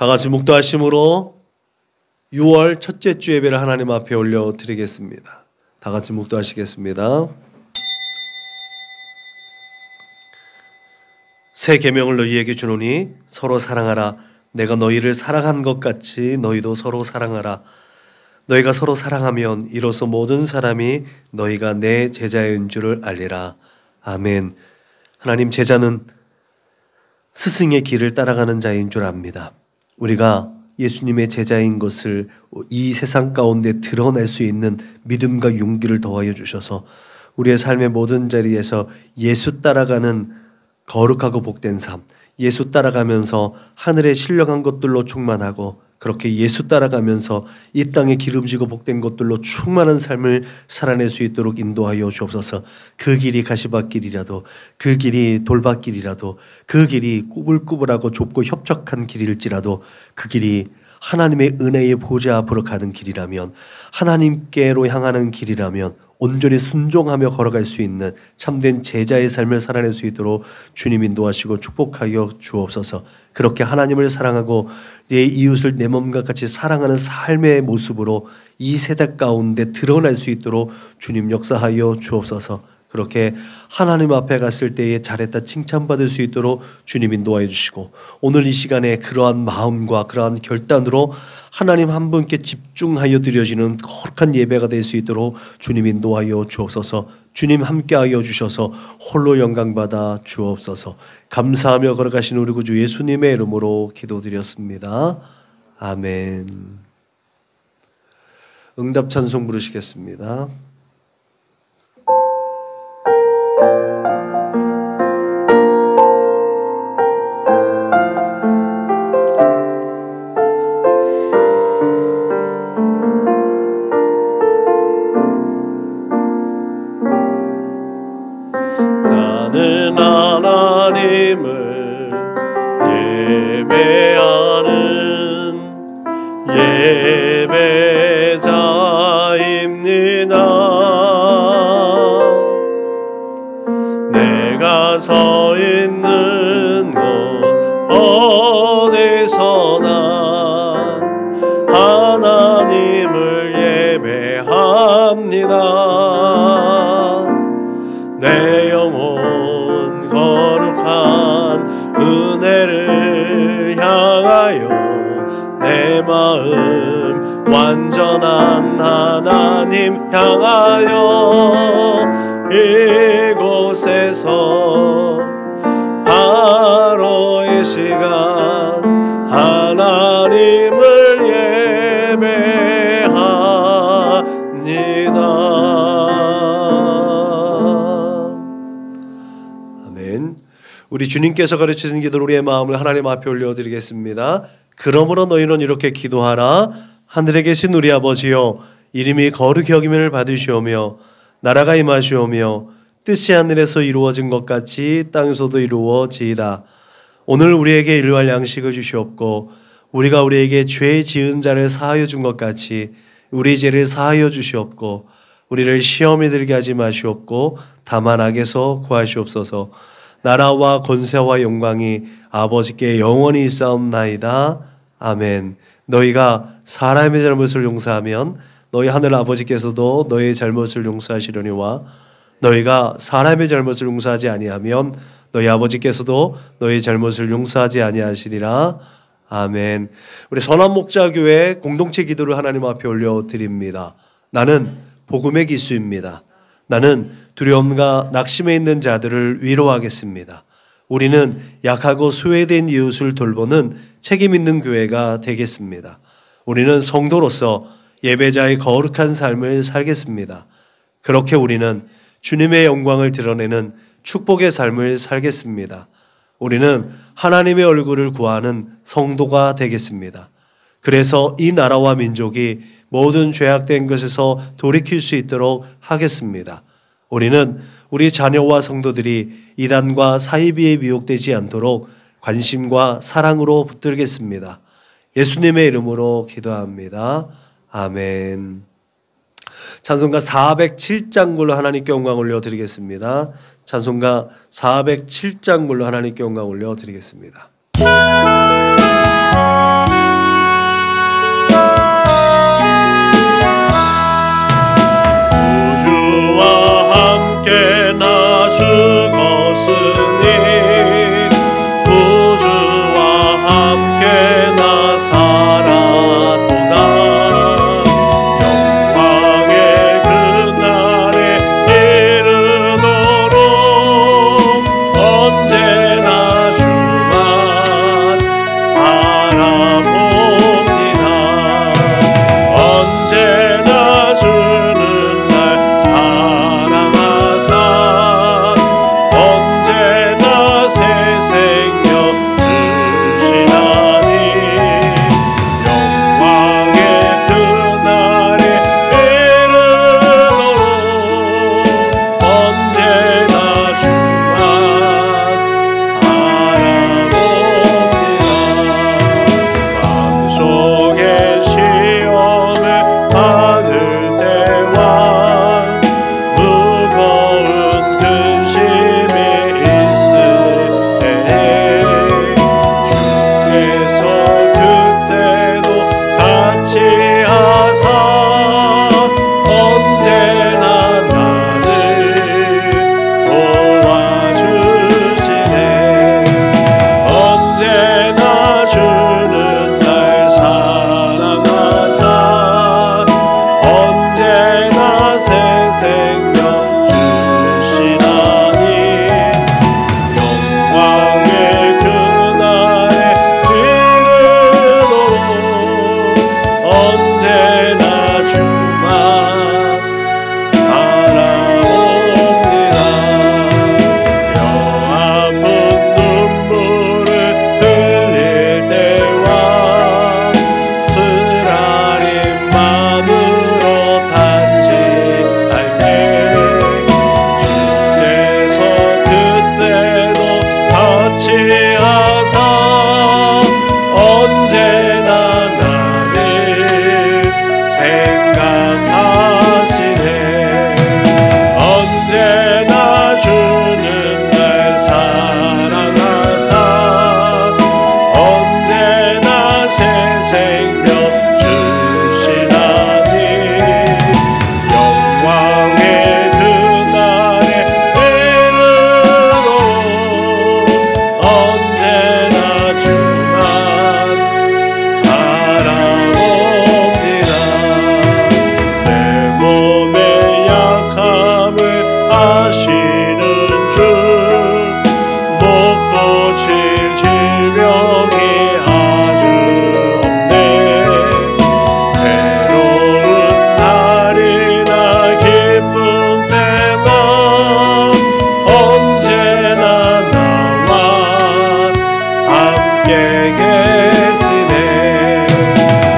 다 같이 묵도하심으로 6월 첫째 주 예배를 하나님 앞에 올려드리겠습니다. 다 같이 묵도하시겠습니다. 새 계명을 너희에게 주노니 서로 사랑하라. 내가 너희를 사랑한 것 같이 너희도 서로 사랑하라. 너희가 서로 사랑하면 이로써 모든 사람이 너희가 내 제자인 줄을 알리라. 아멘. 하나님, 제자는 스승의 길을 따라가는 자인 줄 압니다. 우리가 예수님의 제자인 것을 이 세상 가운데 드러낼 수 있는 믿음과 용기를 더하여 주셔서 우리의 삶의 모든 자리에서 예수 따라가는 거룩하고 복된 삶, 예수 따라가면서 하늘의 신령한 것들로 충만하고 그렇게 예수 따라가면서 이 땅에 기름지고 복된 것들로 충만한 삶을 살아낼 수 있도록 인도하여 주옵소서. 그 길이 가시밭길이라도, 그 길이 돌밭길이라도, 그 길이 꾸불꾸불하고 좁고 협착한 길일지라도 그 길이 하나님의 은혜의 보좌 앞으로 가는 길이라면, 하나님께로 향하는 길이라면 온전히 순종하며 걸어갈 수 있는 참된 제자의 삶을 살아낼 수 있도록 주님 인도하시고 축복하여 주옵소서. 그렇게 하나님을 사랑하고 내 이웃을 내 몸과 같이 사랑하는 삶의 모습으로 이 세대 가운데 드러날 수 있도록 주님 역사하여 주옵소서. 그렇게 하나님 앞에 갔을 때에 잘했다 칭찬받을 수 있도록 주님 인도하여 주시고, 오늘 이 시간에 그러한 마음과 그러한 결단으로 하나님 한 분께 집중하여 드려지는 거룩한 예배가 될 수 있도록 주님 인도하여 주옵소서. 주님 함께하여 주셔서 홀로 영광받아 주옵소서. 감사하며 걸어가신 우리 구주 예수님의 이름으로 기도드렸습니다. 아멘. 응답 찬송 부르시겠습니다. 나는 하나님을 예배하는 예배자입니다. 내가 서 있는 곳 어디서나 하나님을 예배합니다. 내 영혼 거룩한 은혜를 향하여 내 마음 완전한 하나님 향하여 이곳에서 바로 이 시간 하나님을 예배합니다. 우리 주님께서 가르치는 기도로 우리의 마음을 하나님 앞에 올려드리겠습니다. 그러므로 너희는 이렇게 기도하라. 하늘에 계신 우리 아버지여, 이름이 거룩히 여김을 받으시오며 나라가 임하시오며 뜻이 하늘에서 이루어진 것 같이 땅에서도 이루어지이다. 오늘 우리에게 일용할 양식을 주시옵고 우리가 우리에게 죄 지은 자를 사하여 준 것 같이 우리 죄를 사하여 주시옵고 우리를 시험에 들게 하지 마시옵고 다만 악에서 구하시옵소서. 나라와 권세와 영광이 아버지께 영원히 있사옵나이다. 아멘. 너희가 사람의 잘못을 용서하면 너희 하늘 아버지께서도 너희의 잘못을 용서하시려니와 너희가 사람의 잘못을 용서하지 아니하면 너희 아버지께서도 너희 잘못을 용서하지 아니하시리라. 아멘. 우리 선한목자교회 공동체 기도를 하나님 앞에 올려드립니다. 나는 복음의 기수입니다. 나는 두려움과 낙심에 있는 자들을 위로하겠습니다. 우리는 약하고 소외된 이웃을 돌보는 책임 있는 교회가 되겠습니다. 우리는 성도로서 예배자의 거룩한 삶을 살겠습니다. 그렇게 우리는 주님의 영광을 드러내는 축복의 삶을 살겠습니다. 우리는 하나님의 얼굴을 구하는 성도가 되겠습니다. 그래서 이 나라와 민족이 모든 죄악된 것에서 돌이킬 수 있도록 하겠습니다. 우리는 우리 자녀와 성도들이 이단과 사이비에 미혹되지 않도록 관심과 사랑으로 붙들겠습니다. 예수님의 이름으로 기도합니다. 아멘. 찬송가 407장 불러 하나님께 영광 올려드리겠습니다. 찬송가 407장 불러 하나님께 영광 올려드리겠습니다. 함께 계시네.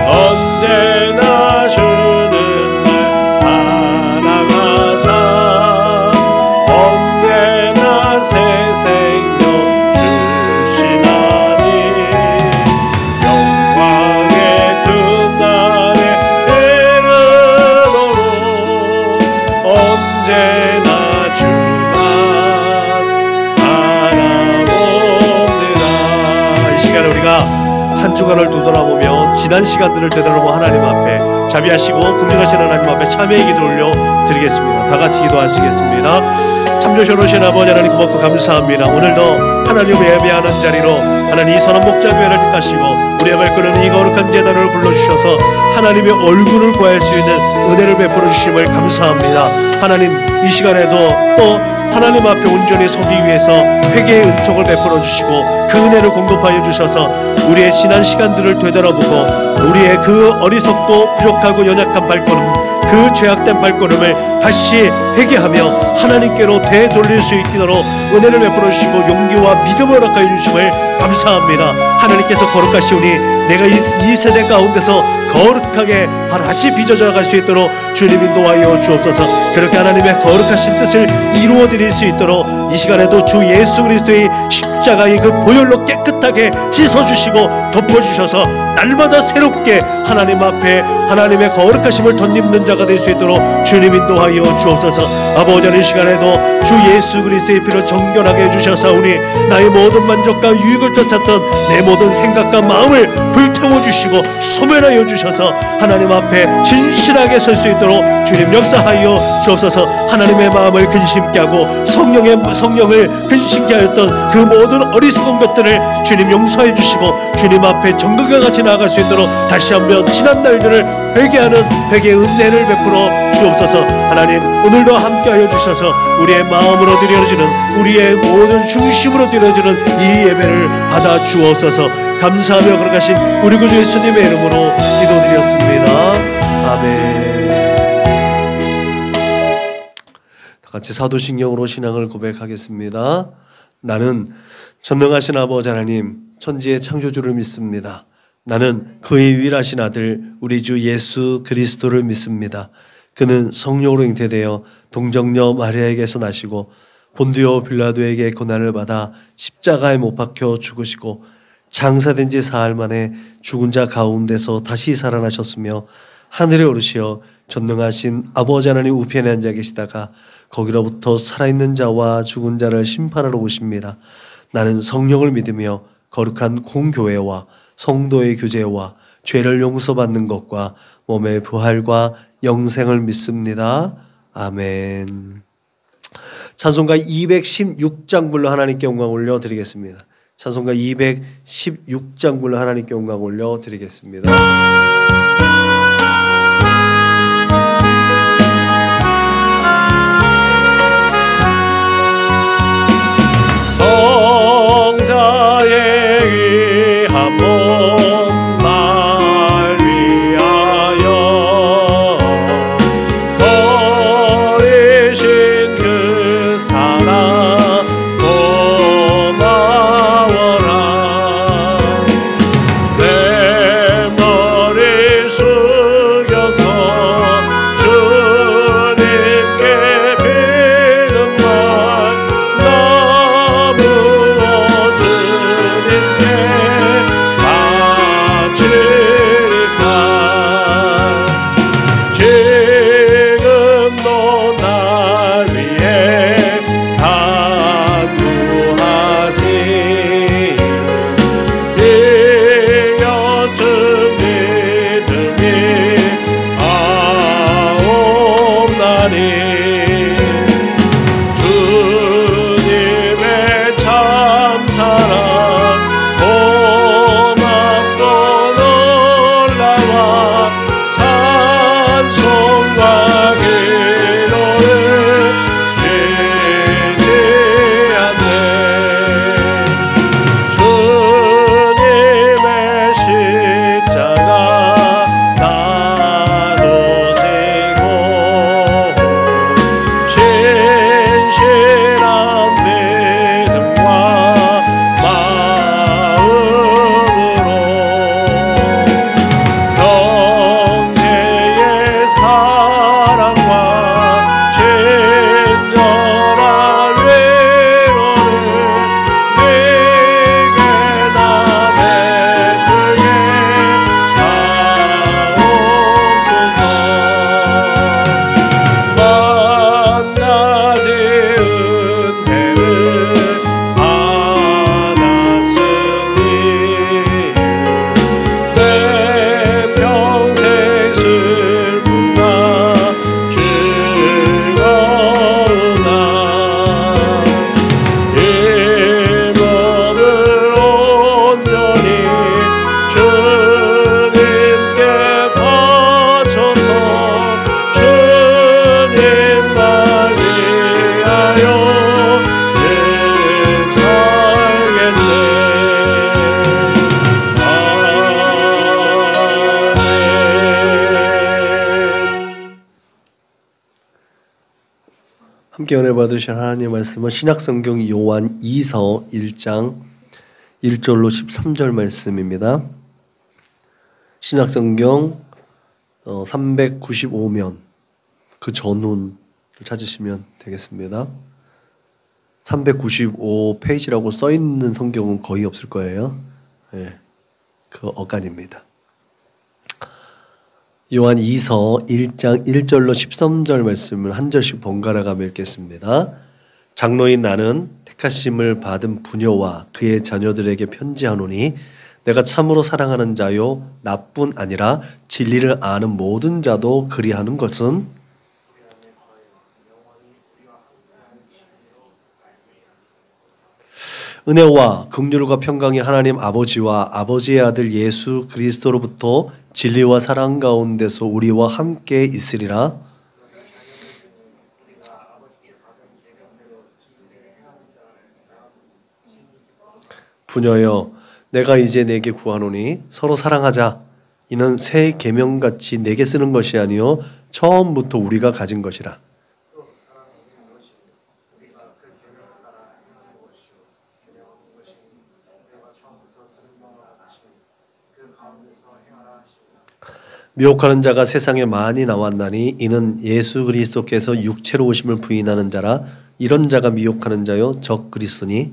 언제나 주는 날 사랑하사 언제나 새 생명 주시나니 영광의 그날에 이르도록 언제나 주만 바라봅니다. 이 시간에 우리가 한 주간을 뒤돌아보며 지난 시간들을 되돌아보고 하나님 앞에 자비하시고 긍휼하신 하나님 앞에 참회의 기도 올려드리겠습니다. 다 같이 기도하시겠습니다. 참 좋으신 아버지 하나님 고맙고 감사합니다. 오늘도 하나님의 예배하는 자리로 하나님 이 선한 목자교회를 택하시고 우리의 발걸음은 이 거룩한 제단을 불러주셔서 하나님의 얼굴을 구할 수 있는 은혜를 베풀어 주심을 감사합니다. 하나님 이 시간에도 또 하나님 앞에 온전히 서기 위해서 회개의 은총을 베풀어 주시고 그 은혜를 공급하여 주셔서 우리의 지난 시간들을 되돌아보고 우리의 그 어리석고 부족하고 연약한 발걸음, 그 죄악된 발걸음을 다시 회개하며 하나님께로 되돌릴 수 있도록 은혜를 베풀어 주시고 용기와 믿음을 허락하여 주심을 감사합니다. 하나님께서 거룩하시오니 내가 이 세대 가운데서 거룩하게 다시 빚어져 나갈 수 있도록 주님 인도하여 주옵소서. 그렇게 하나님의 거룩하신 뜻을 이루어 드릴 수 있도록 이 시간에도 주 예수 그리스도의 십자가의 그 보혈로 깨끗하게 씻어주시고 덮어주셔서 날마다 새롭게 하나님 앞에 하나님의 거룩하심을 덧입는 자가 될 수 있도록 주님 인도하여 주옵소서. 아버지 이 시간에도 주 예수 그리스도의 피로 정결하게 해주셔서오니 나의 모든 만족과 유익을 쫓았던 내 모든 생각과 마음을 불태워주시고 소멸하여 주셔서 하나님 앞에 진실하게 설 수 있도록 주님 역사하여 주옵소서. 하나님의 마음을 근심케 하고 성령을 근심케 하였던 그 모든 어리석은 것들을 주님 용서해 주시고 주님 앞에 정금과 같이 나아갈 수 있도록 다시 한번 지난 날들을 회개하는 회개의 은혜를 베풀어 주옵소서. 하나님 오늘도 함께하여 주셔서 우리의 마음으로 드려지는 우리의 모든 중심으로 드려지는 이 예배를 받아 주옵소서. 감사하며 거룩하신 우리 구주 예수님의 이름으로 기도드렸습니다. 아멘. 다 같이 사도신경으로 신앙을 고백하겠습니다. 나는 전능하신 아버지 하나님 천지의 창조주를 믿습니다. 나는 그의 유일하신 아들 우리 주 예수 그리스도를 믿습니다. 그는 성령으로 잉태되어 동정녀 마리아에게서 나시고 본디오 빌라도에게 고난을 받아 십자가에 못 박혀 죽으시고 장사된 지 사흘 만에 죽은 자 가운데서 다시 살아나셨으며 하늘에 오르시어 전능하신 아버지 하나님 우편에 앉아 계시다가 거기로부터 살아있는 자와 죽은 자를 심판하러 오십니다. 나는 성령을 믿으며 거룩한 공교회와 성도의 교제와 죄를 용서받는 것과 몸의 부활과 영생을 믿습니다. 아멘. 찬송가 216장 불러 하나님께 영광 올려드리겠습니다. 찬송가 216장 불러 하나님께 영광 올려드리겠습니다. 성자의 귀한 몸날 위하여 버리신 그 사랑 고마워라. 내 머리 함께 은혜 받으신 하나님의 말씀은 신약성경 요한 2서 1장 1절로 13절 말씀입니다. 신약성경 395면 그 전문을 찾으시면 되겠습니다. 395페이지라고 써있는 성경은 거의 없을 거예요. 네, 그 어간입니다. 요한 2서 1장 1절로 13절 말씀을 한 절씩 번갈아가며 읽겠습니다. 장로인 나는 택하심을 받은 부녀와 그의 자녀들에게 편지하노니 내가 참으로 사랑하는 자요 나뿐 아니라 진리를 아는 모든 자도 그리하는 것은 은혜와 긍휼과 평강이 하나님 아버지와 아버지의 아들 예수 그리스도로부터 진리와 사랑 가운데서 우리와 함께 있으리라. 부녀여 내가 이제 내게 구하노니 서로 사랑하자. 이는 새 계명같이 내게 쓰는 것이 아니요 처음부터 우리가 가진 것이라. 미혹하는 자가 세상에 많이 나왔나니 이는 예수 그리스도께서 육체로 오심을 부인하는 자라. 이런 자가 미혹하는 자요 적 그리스도니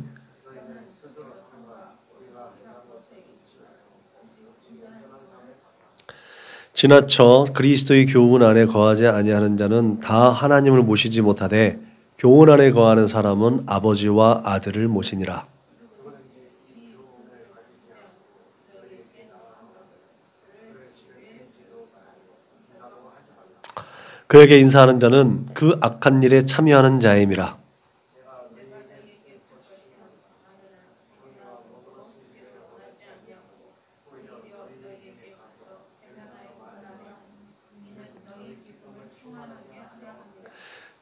지나쳐 그리스도의 교훈 안에 거하지 아니하는 자는 다 하나님을 모시지 못하되 교훈 안에 거하는 사람은 아버지와 아들을 모시니라. 그에게 인사하는 자는 그 악한 일에 참여하는 자임이라.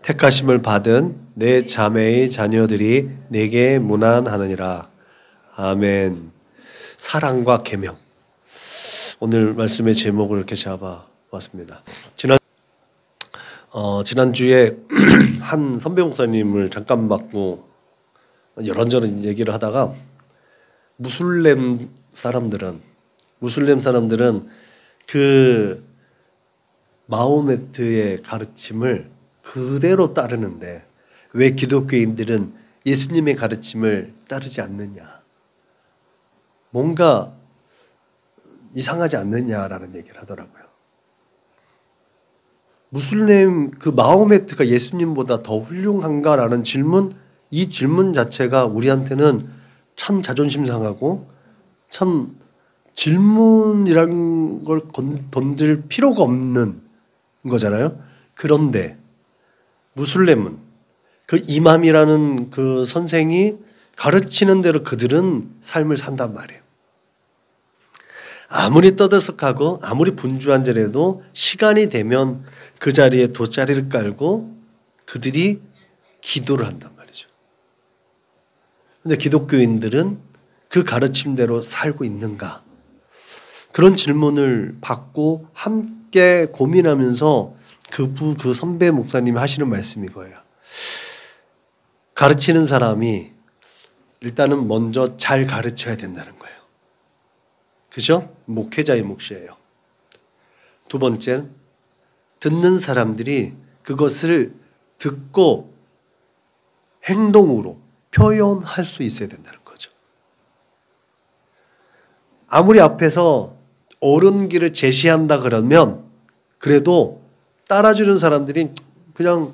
택하심을 받은 내 자매의 자녀들이 내게 문안하느니라. 아멘. 사랑과 계명. 오늘 말씀의 제목을 이렇게 잡아봤습니다. 지난주에 한 선배 목사님을 잠깐 받고 이런저런 얘기를 하다가 무슬림 사람들은 그 마호메트의 가르침을 그대로 따르는데 왜 기독교인들은 예수님의 가르침을 따르지 않느냐, 뭔가 이상하지 않느냐라는 얘기를 하더라고요. 무슬림 그 마호메트가 예수님보다 더 훌륭한가라는 질문, 이 질문 자체가 우리한테는 참 자존심 상하고 참 질문이란 걸 던질 필요가 없는 거잖아요. 그런데 무슬림은 그 이맘이라는 그 선생이 가르치는 대로 그들은 삶을 산단 말이에요. 아무리 떠들썩하고 아무리 분주한지라도 시간이 되면 그 자리에 돗자리를 깔고 그들이 기도를 한단 말이죠. 그런데 기독교인들은 그 가르침대로 살고 있는가? 그런 질문을 받고 함께 고민하면서 그 선배 목사님이 하시는 말씀이 이거예요. 가르치는 사람이 일단은 먼저 잘 가르쳐야 된다는 거예요. 그죠? 목회자의 몫이에요. 두 번째, 듣는 사람들이 그것을 듣고 행동으로 표현할 수 있어야 된다는 거죠. 아무리 앞에서 옳은 길을 제시한다 그러면 그래도 따라주는 사람들이 그냥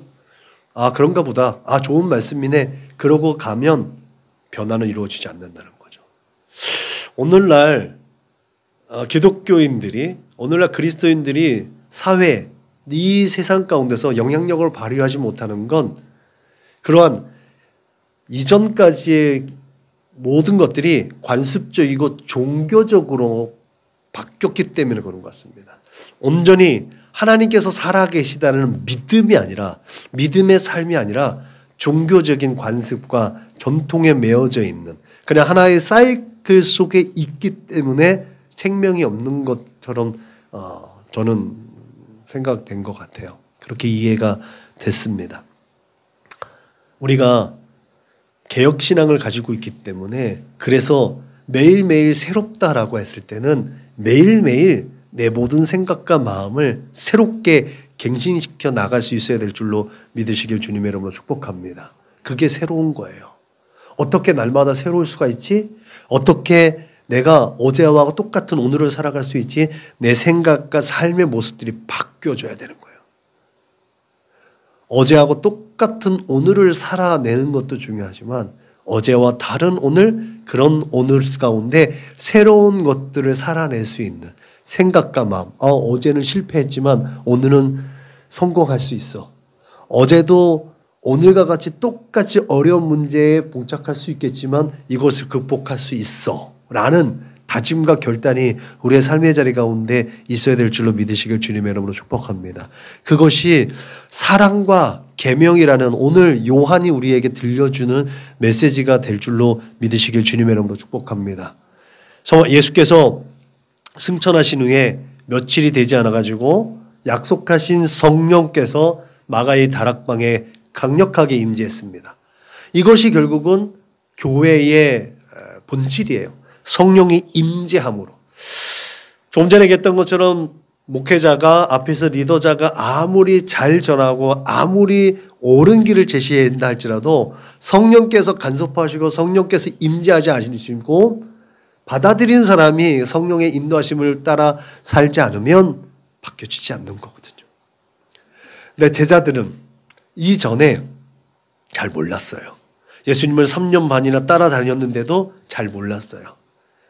그런가 보다, 좋은 말씀이네 그러고 가면 변화는 이루어지지 않는다는 거죠. 오늘날 기독교인들이, 오늘날 그리스도인들이 사회, 이 세상 가운데서 영향력을 발휘하지 못하는 건 그러한 이전까지의 모든 것들이 관습적이고 종교적으로 바뀌었기 때문에 그런 것 같습니다. 온전히 하나님께서 살아계시다는 믿음이 아니라, 믿음의 삶이 아니라 종교적인 관습과 전통에 매어져 있는 그냥 하나의 사이클 속에 있기 때문에 생명이 없는 것처럼 저는 생각된 것 같아요. 그렇게 이해가 됐습니다. 우리가 개혁신앙을 가지고 있기 때문에 그래서 매일매일 새롭다라고 했을 때는 매일매일 내 모든 생각과 마음을 새롭게 갱신시켜 나갈 수 있어야 될 줄로 믿으시길 주님의 이름으로 축복합니다. 그게 새로운 거예요. 어떻게 날마다 새로울 수가 있지? 어떻게 내가 어제와 똑같은 오늘을 살아갈 수 있지? 내 생각과 삶의 모습들이 바뀌어져야 되는 거예요. 어제하고 똑같은 오늘을 살아내는 것도 중요하지만 어제와 다른 오늘, 그런 오늘 가운데 새로운 것들을 살아낼 수 있는 생각과 마음. 어제는 실패했지만 오늘은 성공할 수 있어. 어제도 오늘과 같이 똑같이 어려운 문제에 봉착할 수 있겠지만 이것을 극복할 수 있어 라는 다짐과 결단이 우리의 삶의 자리 가운데 있어야 될 줄로 믿으시길 주님의 이름으로 축복합니다. 그것이 사랑과 계명이라는 오늘 요한이 우리에게 들려주는 메시지가 될 줄로 믿으시길 주님의 이름으로 축복합니다. 예수께서 승천하신 후에 며칠이 되지 않아가지고 약속하신 성령께서 마가의 다락방에 강력하게 임재했습니다. 이것이 결국은 교회의 본질이에요. 성령이 임재함으로. 좀 전에 얘기했던 것처럼 목회자가 앞에서 리더자가 아무리 잘 전하고 아무리 옳은 길을 제시한다 할지라도 성령께서 간섭하시고 성령께서 임재하지 않으시고 받아들인 사람이 성령의 인도하심을 따라 살지 않으면 바뀌어지지 않는 거거든요. 근데 제자들은 이전에 잘 몰랐어요. 예수님을 3년 반이나 따라다녔는데도 잘 몰랐어요.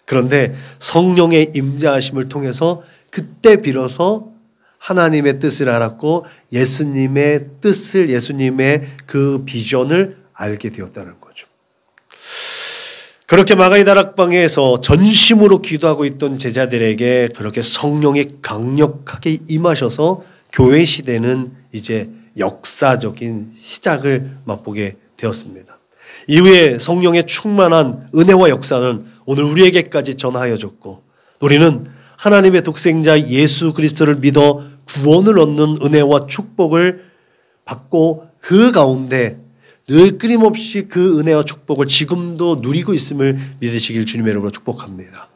그런데 성령의 임재하심을 통해서 그때 비로소 하나님의 뜻을 알았고 예수님의 뜻을, 예수님의 그 비전을 알게 되었다는 거죠. 그렇게 마가의 다락방에서 전심으로 기도하고 있던 제자들에게 그렇게 성령이 강력하게 임하셔서 교회 시대는 이제 역사적인 시작을 맛보게 되었습니다. 이후에 성령의 충만한 은혜와 역사는 오늘 우리에게까지 전하여졌고 우리는 하나님의 독생자 예수 그리스도를 믿어 구원을 얻는 은혜와 축복을 받고 그 가운데 늘 끊임없이 그 은혜와 축복을 지금도 누리고 있음을 믿으시길 주님의 이름으로 축복합니다.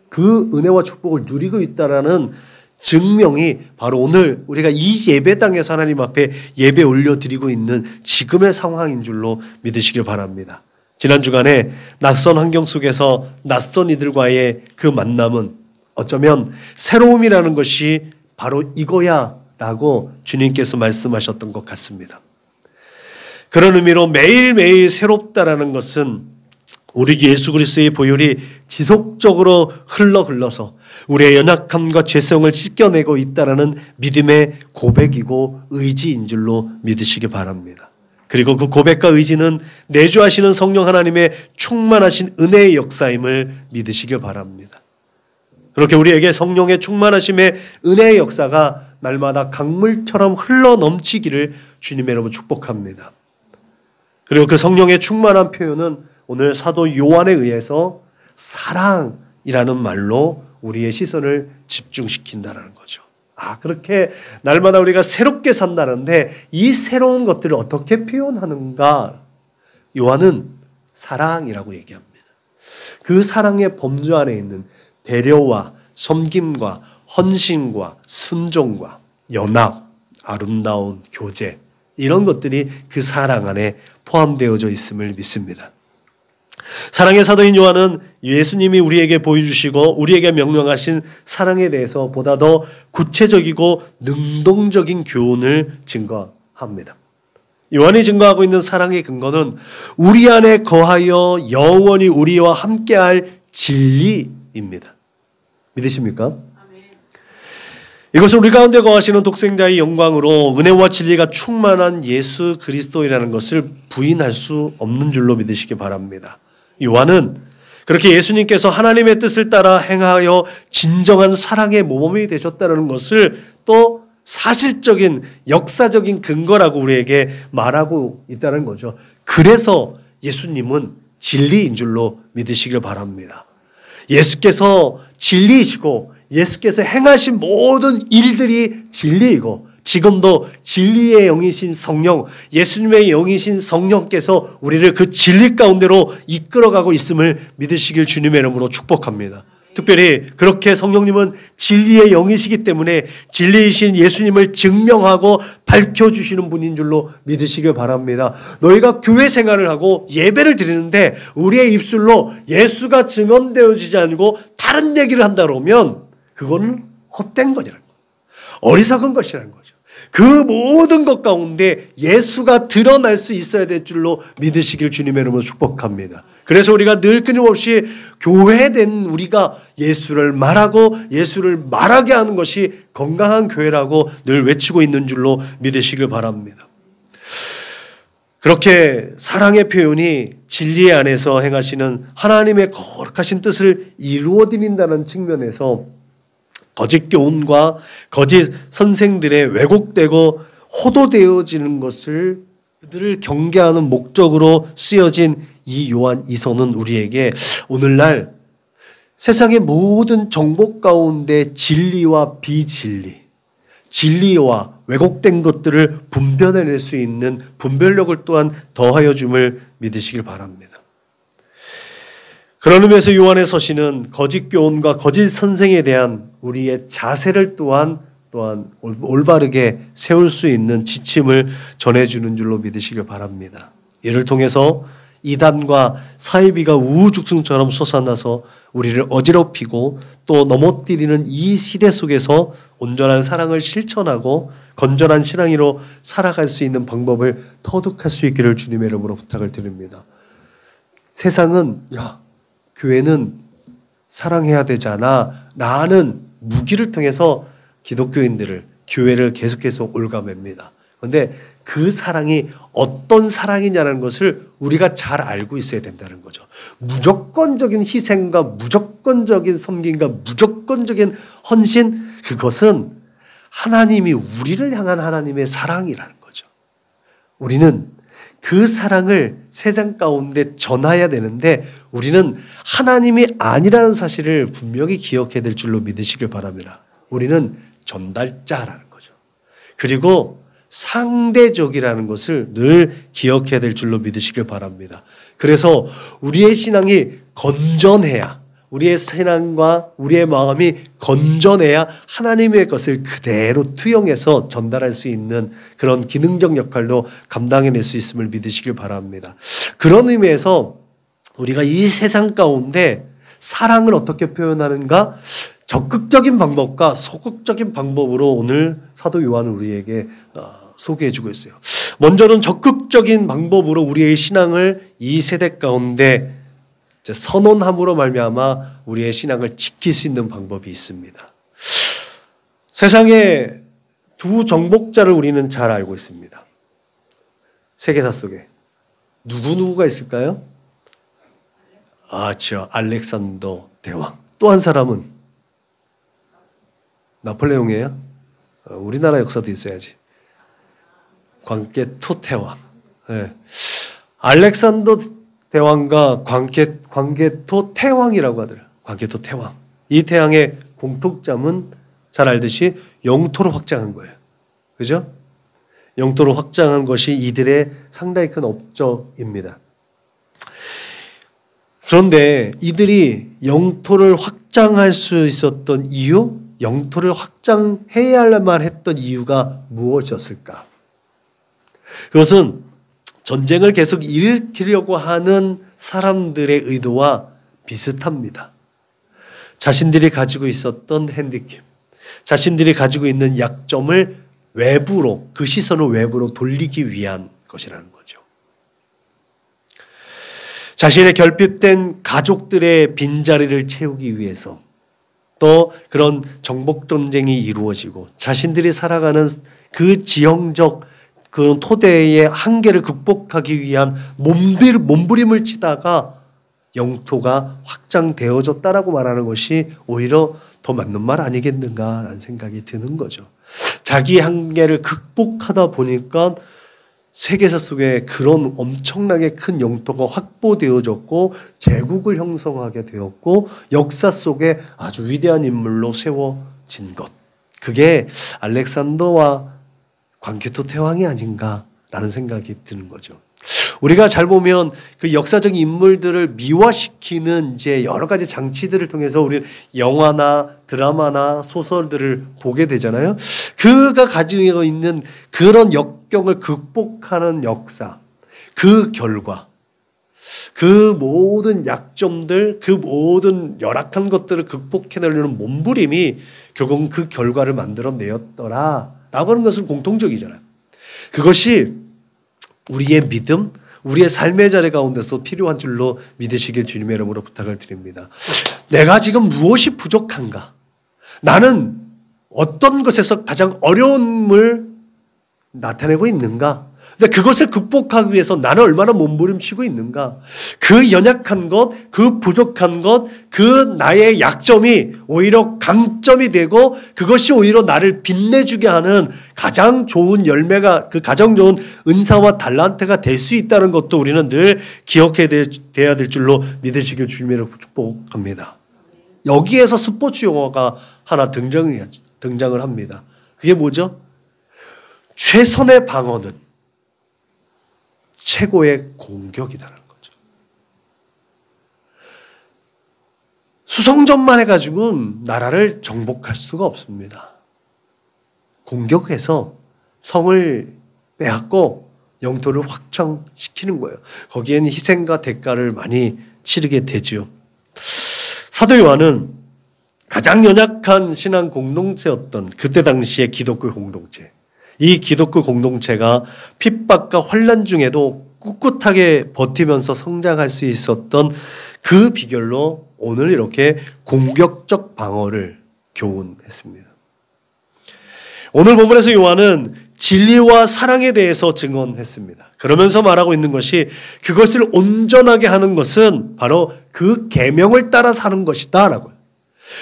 그 은혜와 축복을 누리고 있다라는 증명이 바로 오늘 우리가 이 예배당에서 하나님 앞에 예배 올려드리고 있는 지금의 상황인 줄로 믿으시길 바랍니다. 지난 주간에 낯선 환경 속에서 낯선 이들과의 그 만남은 어쩌면 새로움이라는 것이 바로 이거야 라고 주님께서 말씀하셨던 것 같습니다. 그런 의미로 매일매일 새롭다라는 것은 우리 예수 그리스도의 보혈이 지속적으로 흘러서 우리의 연약함과 죄성을 씻겨내고 있다라는 믿음의 고백이고 의지인 줄로 믿으시기 바랍니다. 그리고 그 고백과 의지는 내주하시는 성령 하나님의 충만하신 은혜의 역사임을 믿으시길 바랍니다. 그렇게 우리에게 성령의 충만하심의 은혜의 역사가 날마다 강물처럼 흘러넘치기를 주님의 이름으로 축복합니다. 그리고 그 성령의 충만한 표현은 오늘 사도 요한에 의해서 사랑이라는 말로 우리의 시선을 집중시킨다는 거죠. 그렇게 날마다 우리가 새롭게 산다는데 이 새로운 것들을 어떻게 표현하는가? 요한은 사랑이라고 얘기합니다. 그 사랑의 범주 안에 있는 배려와 섬김과 헌신과 순종과 연합, 아름다운 교제 이런 것들이 그 사랑 안에 포함되어져 있음을 믿습니다. 사랑의 사도인 요한은 예수님이 우리에게 보여주시고 우리에게 명령하신 사랑에 대해서 보다 더 구체적이고 능동적인 교훈을 증거합니다. 요한이 증거하고 있는 사랑의 근거는 우리 안에 거하여 영원히 우리와 함께할 진리입니다. 믿으십니까? 이것은 우리 가운데 거하시는 독생자의 영광으로 은혜와 진리가 충만한 예수 그리스도이라는 것을 부인할 수 없는 줄로 믿으시기 바랍니다. 요한은 그렇게 예수님께서 하나님의 뜻을 따라 행하여 진정한 사랑의 모범이 되셨다는 것을 또 사실적인 역사적인 근거라고 우리에게 말하고 있다는 거죠. 그래서 예수님은 진리인 줄로 믿으시길 바랍니다. 예수께서 진리이시고 예수께서 행하신 모든 일들이 진리이고 지금도 진리의 영이신 성령, 예수님의 영이신 성령께서 우리를 그 진리 가운데로 이끌어가고 있음을 믿으시길 주님의 이름으로 축복합니다. 특별히 그렇게 성령님은 진리의 영이시기 때문에 진리이신 예수님을 증명하고 밝혀주시는 분인 줄로 믿으시길 바랍니다. 너희가 교회 생활을 하고 예배를 드리는데 우리의 입술로 예수가 증언되어지지 않고 다른 얘기를 한다 그러면 그건 헛된 거라는 거예요. 어리석은 것이라는 거죠. 그 모든 것 가운데 예수가 드러날 수 있어야 될 줄로 믿으시길 주님의 이름으로 축복합니다. 그래서 우리가 늘 끊임없이 교회된 우리가 예수를 말하고 예수를 말하게 하는 것이 건강한 교회라고 늘 외치고 있는 줄로 믿으시길 바랍니다. 그렇게 사랑의 표현이 진리 안에서 행하시는 하나님의 거룩하신 뜻을 이루어드린다는 측면에서 거짓 교훈과 거짓 선생들의 왜곡되고 호도되어지는 것을 그들을 경계하는 목적으로 쓰여진 이 요한 이서는 우리에게 오늘날 세상의 모든 정보 가운데 진리와 비진리, 진리와 왜곡된 것들을 분별해낼 수 있는 분별력을 또한 더하여 줌을 믿으시길 바랍니다. 그런 의미에서 요한의 서신은 거짓 교훈과 거짓 선생에 대한 우리의 자세를 또한 올바르게 세울 수 있는 지침을 전해주는 줄로 믿으시길 바랍니다. 이를 통해서 이단과 사이비가 우후죽순처럼 솟아나서 우리를 어지럽히고 또 넘어뜨리는 이 시대 속에서 온전한 사랑을 실천하고 건전한 신앙으로 살아갈 수 있는 방법을 터득할 수 있기를 주님의 이름으로 부탁을 드립니다. 세상은 교회는 사랑해야 되잖아 라는 무기를 통해서 기독교인들을, 교회를 계속해서 올가맵니다. 그런데 그 사랑이 어떤 사랑이냐는 것을 우리가 잘 알고 있어야 된다는 거죠. 무조건적인 희생과 무조건적인 섬김과 무조건적인 헌신, 그것은 하나님이 우리를 향한 하나님의 사랑이라는 거죠. 우리는 그 사랑을 세상 가운데 전해야 되는데 우리는 하나님이 아니라는 사실을 분명히 기억해야 될 줄로 믿으시길 바랍니다. 우리는 전달자라는 거죠. 그리고 상대적이라는 것을 늘 기억해야 될 줄로 믿으시길 바랍니다. 그래서 우리의 신앙이 건전해야, 우리의 신앙과 우리의 마음이 건전해야 하나님의 것을 그대로 투영해서 전달할 수 있는 그런 기능적 역할도 감당해낼 수 있음을 믿으시길 바랍니다. 그런 의미에서 우리가 이 세상 가운데 사랑을 어떻게 표현하는가? 적극적인 방법과 소극적인 방법으로 오늘 사도 요한은 우리에게 소개해주고 있어요. 먼저는 적극적인 방법으로 우리의 신앙을 이 세대 가운데 선언함으로 말미암아 우리의 신앙을 지킬 수 있는 방법이 있습니다. 세상에 두 정복자를 우리는 잘 알고 있습니다. 세계사 속에 누구가 있을까요? 알렉산더 대왕. 또 한 사람은 나폴레옹이에요? 우리나라 역사도 있어야지. 광개토 태왕. 네. 알렉산더 대왕과 광개토 태왕이라고 하더라고요. 광개토 태왕. 이 태왕의 공통점은 잘 알듯이 영토로 확장한 거예요. 그죠? 영토로 확장한 것이 이들의 상당히 큰 업적입니다. 그런데 이들이 영토를 확장할 수 있었던 이유, 영토를 확장해야만 했던 이유가 무엇이었을까? 그것은 전쟁을 계속 일으키려고 하는 사람들의 의도와 비슷합니다. 자신들이 가지고 있었던 핸디캡, 자신들이 가지고 있는 약점을 외부로, 그 시선을 외부로 돌리기 위한 것이라는 거죠. 자신의 결핍된 가족들의 빈자리를 채우기 위해서 또 그런 정복전쟁이 이루어지고 자신들이 살아가는 그 지형적 그런 토대의 한계를 극복하기 위한 몸부림을 치다가 영토가 확장되어졌다라고 말하는 것이 오히려 더 맞는 말 아니겠는가라는 생각이 드는 거죠. 자기 한계를 극복하다 보니까 세계사 속에 그런 엄청나게 큰 영토가 확보되어졌고 제국을 형성하게 되었고 역사 속에 아주 위대한 인물로 세워진 것. 그게 알렉산더와 광개토 태왕이 아닌가라는 생각이 드는 거죠. 우리가 잘 보면 그 역사적 인물들을 미화시키는 이제 여러 가지 장치들을 통해서 우리는 영화나 드라마나 소설들을 보게 되잖아요. 그가 가지고 있는 그런 역경을 극복하는 역사, 그 결과, 그 모든 약점들, 그 모든 열악한 것들을 극복해내려는 몸부림이 결국은 그 결과를 만들어내었더라라고 하는 것은 공통적이잖아요. 그것이 우리의 믿음, 우리의 삶의 자리 가운데서 필요한 줄로 믿으시길 주님의 이름으로 부탁을 드립니다. 내가 지금 무엇이 부족한가? 나는 어떤 것에서 가장 어려움을 나타내고 있는가? 근데 그것을 극복하기 위해서 나는 얼마나 몸부림치고 있는가? 그 연약한 것, 그 부족한 것, 그 나의 약점이 오히려 강점이 되고 그것이 오히려 나를 빛내주게 하는 가장 좋은 열매가, 그 가장 좋은 은사와 달란트가 될 수 있다는 것도 우리는 늘 기억해야 될 줄로 믿으시길 주님으로 축복합니다. 여기에서 스포츠 용어가 하나 등장을 합니다. 그게 뭐죠? 최선의 방어는 최고의 공격이라는 거죠. 수성전만 해가지고는 나라를 정복할 수가 없습니다. 공격해서 성을 빼앗고 영토를 확장시키는 거예요. 거기에는 희생과 대가를 많이 치르게 되죠. 사도 요한은 가장 연약한 신앙 공동체였던 그때 당시의 기독교 공동체, 이 기독교 공동체가 핍박과 환난 중에도 꿋꿋하게 버티면서 성장할 수 있었던 그 비결로 오늘 이렇게 공격적 방어를 교훈했습니다. 오늘 본문에서 요한은 진리와 사랑에 대해서 증언했습니다. 그러면서 말하고 있는 것이 그것을 온전하게 하는 것은 바로 그 계명을 따라 사는 것이다 라고요.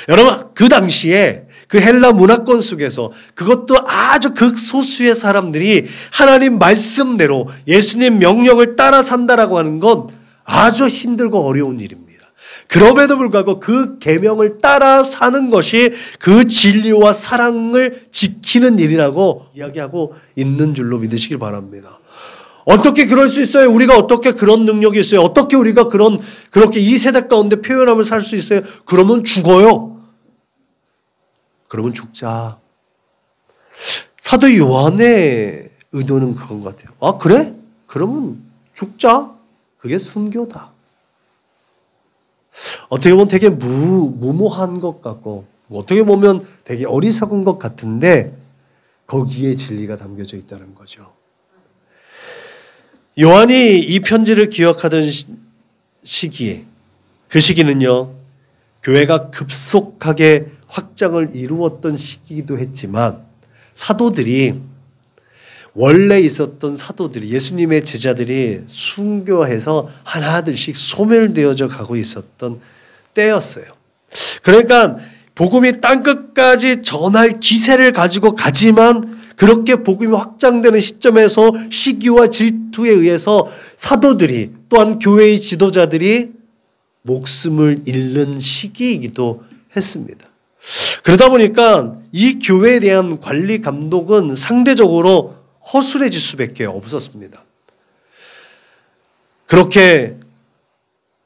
여러분, 그 당시에 그 헬라 문화권 속에서 그것도 아주 극소수의 사람들이 하나님 말씀대로 예수님 명령을 따라 산다라고 하는 건 아주 힘들고 어려운 일입니다. 그럼에도 불구하고 그 계명을 따라 사는 것이 그 진리와 사랑을 지키는 일이라고 이야기하고 있는 줄로 믿으시길 바랍니다. 어떻게 그럴 수 있어요? 우리가 어떻게 그런 능력이 있어요? 어떻게 우리가 그렇게 이 세대 가운데 표현하며 살 수 있어요? 그러면 죽어요. 그러면 죽자. 사도 요한의 의도는 그건 것 같아요. 아, 그래? 그러면 죽자. 그게 순교다. 어떻게 보면 되게 무모한 것 같고 어떻게 보면 되게 어리석은 것 같은데 거기에 진리가 담겨져 있다는 거죠. 요한이 이 편지를 기억하던 시기에, 그 시기는요, 교회가 급속하게 확장을 이루었던 시기이기도 했지만 사도들이, 원래 있었던 사도들이, 예수님의 제자들이 순교해서 하나둘씩 소멸되어져 가고 있었던 때였어요. 그러니까 복음이 땅끝까지 전할 기세를 가지고 가지만 그렇게 복음이 확장되는 시점에서 시기와 질투에 의해서 사도들이, 또한 교회의 지도자들이 목숨을 잃는 시기이기도 했습니다. 그러다 보니까 이 교회에 대한 관리 감독은 상대적으로 허술해질 수밖에 없었습니다. 그렇게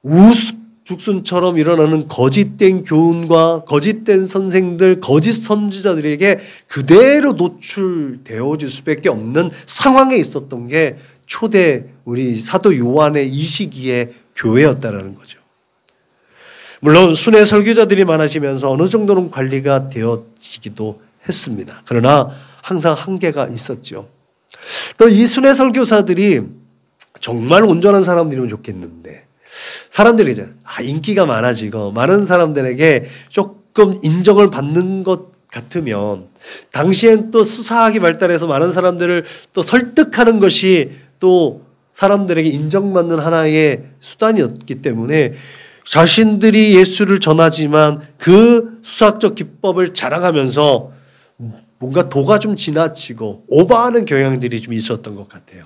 우후죽순처럼 일어나는 거짓된 교훈과 거짓된 선생들, 거짓 선지자들에게 그대로 노출되어질 수밖에 없는 상황에 있었던 게 초대 우리 사도 요한의 이 시기의 교회였다라는 거죠. 물론 순회 설교자들이 많아지면서 어느 정도는 관리가 되어지기도 했습니다. 그러나 항상 한계가 있었죠. 또 이 순회 설교사들이 정말 온전한 사람들이면 좋겠는데, 사람들이 이제 인기가 많아지고 많은 사람들에게 조금 인정을 받는 것 같으면, 당시엔 또 수사학이 발달해서 많은 사람들을 또 설득하는 것이 또 사람들에게 인정받는 하나의 수단이었기 때문에 자신들이 예수를 전하지만 그 수학적 기법을 자랑하면서 뭔가 도가 좀 지나치고 오버하는 경향들이 좀 있었던 것 같아요.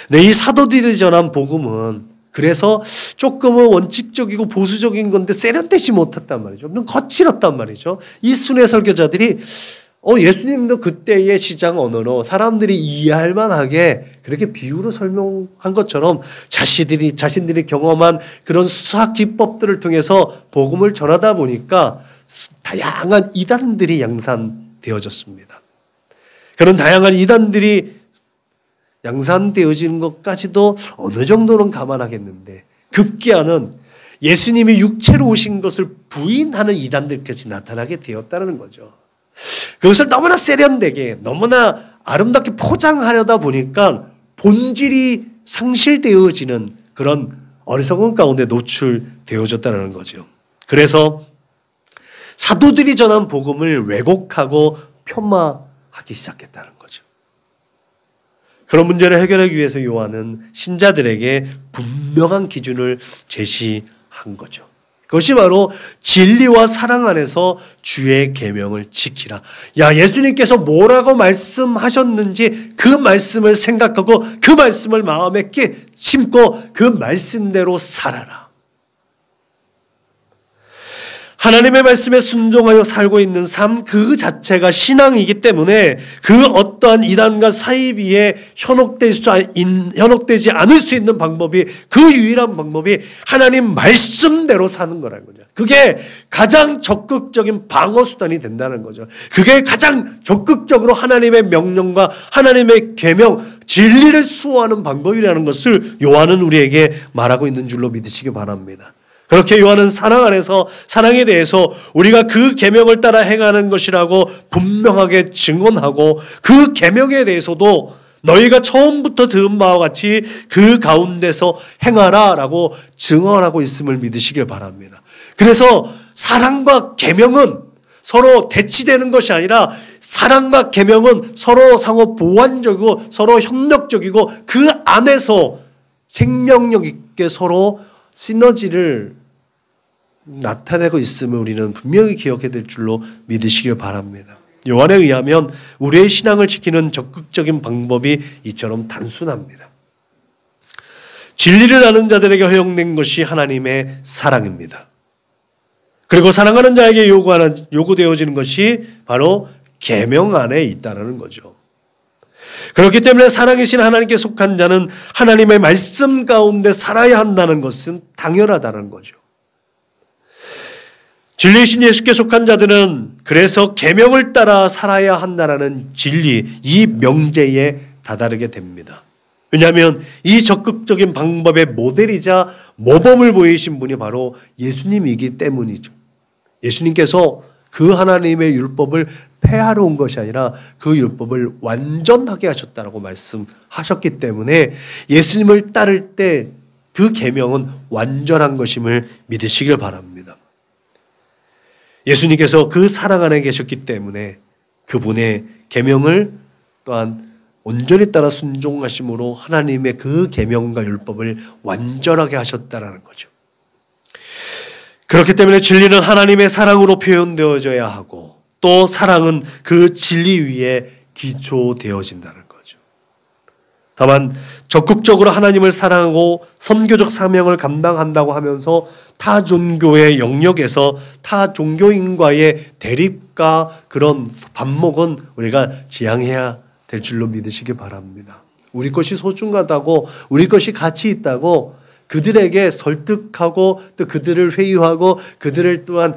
근데 이 사도들이 전한 복음은 그래서 조금은 원칙적이고 보수적인 건데 세련되지 못했단 말이죠. 좀 거칠었단 말이죠. 이 순회 설교자들이 예수님도 그때의 시장 언어로 사람들이 이해할 만하게 그렇게 비유로 설명한 것처럼 자신들이 경험한 그런 수학 기법들을 통해서 복음을 전하다 보니까 다양한 이단들이 양산되어졌습니다. 그런 다양한 이단들이 양산되어지는 것까지도 어느 정도는 감안하겠는데 급기야는 예수님이 육체로 오신 것을 부인하는 이단들까지 나타나게 되었다는 거죠. 그것을 너무나 세련되게 너무나 아름답게 포장하려다 보니까 본질이 상실되어지는 그런 어리석은 가운데 노출되어졌다는 거죠. 그래서 사도들이 전한 복음을 왜곡하고 폄하하기 시작했다는 거죠. 그런 문제를 해결하기 위해서 요한은 신자들에게 분명한 기준을 제시한 거죠. 그것이 바로 진리와 사랑 안에서 주의 계명을 지키라. 예수님께서 뭐라고 말씀하셨는지 그 말씀을 생각하고 그 말씀을 마음에 심고 그 말씀대로 살아라. 하나님의 말씀에 순종하여 살고 있는 삶 그 자체가 신앙이기 때문에 그 어떠한 이단과 사이비에 현혹되지 않을 수 있는 방법이 그 유일한 방법이 하나님 말씀대로 사는 거라는 거죠. 그게 가장 적극적인 방어 수단이 된다는 거죠. 그게 가장 적극적으로 하나님의 명령과 하나님의 계명, 진리를 수호하는 방법이라는 것을 요한은 우리에게 말하고 있는 줄로 믿으시기 바랍니다. 그렇게 요한은 사랑 안에서 사랑에 대해서 우리가 그 계명을 따라 행하는 것이라고 분명하게 증언하고 그 계명에 대해서도 너희가 처음부터 들은 바와 같이 그 가운데서 행하라라고 증언하고 있음을 믿으시길 바랍니다. 그래서 사랑과 계명은 서로 대치되는 것이 아니라 사랑과 계명은 서로 상호 보완적이고 서로 협력적이고 그 안에서 생명력 있게 서로 시너지를 나타내고 있음을 우리는 분명히 기억해야 될 줄로 믿으시길 바랍니다. 요한에 의하면 우리의 신앙을 지키는 적극적인 방법이 이처럼 단순합니다. 진리를 아는 자들에게 허용된 것이 하나님의 사랑입니다. 그리고 사랑하는 자에게 요구되어지는 것이 바로 계명 안에 있다는 거죠. 그렇기 때문에 사랑이신 하나님께 속한 자는 하나님의 말씀 가운데 살아야 한다는 것은 당연하다는 거죠. 진리이신 예수께 속한 자들은 그래서 계명을 따라 살아야 한다는 진리, 이 명제에 다다르게 됩니다. 왜냐하면 이 적극적인 방법의 모델이자 모범을 보이신 분이 바로 예수님이기 때문이죠. 예수님께서 그 하나님의 율법을 폐하러 온 것이 아니라 그 율법을 완전하게 하셨다라고 말씀하셨기 때문에 예수님을 따를 때 그 계명은 완전한 것임을 믿으시길 바랍니다. 예수님께서 그 사랑 안에 계셨기 때문에 그분의 계명을 또한 온전히 따라 순종하심으로 하나님의 그 계명과 율법을 완전하게 하셨다라는 거죠. 그렇기 때문에 진리는 하나님의 사랑으로 표현되어져야 하고 또 사랑은 그 진리 위에 기초되어진다는 거죠. 다만 적극적으로 하나님을 사랑하고 선교적 사명을 감당한다고 하면서 타 종교의 영역에서 타 종교인과의 대립과 그런 반목은 우리가 지양해야 될 줄로 믿으시기 바랍니다. 우리 것이 소중하다고 우리 것이 가치 있다고 그들에게 설득하고 또 그들을 회유하고 그들을 또한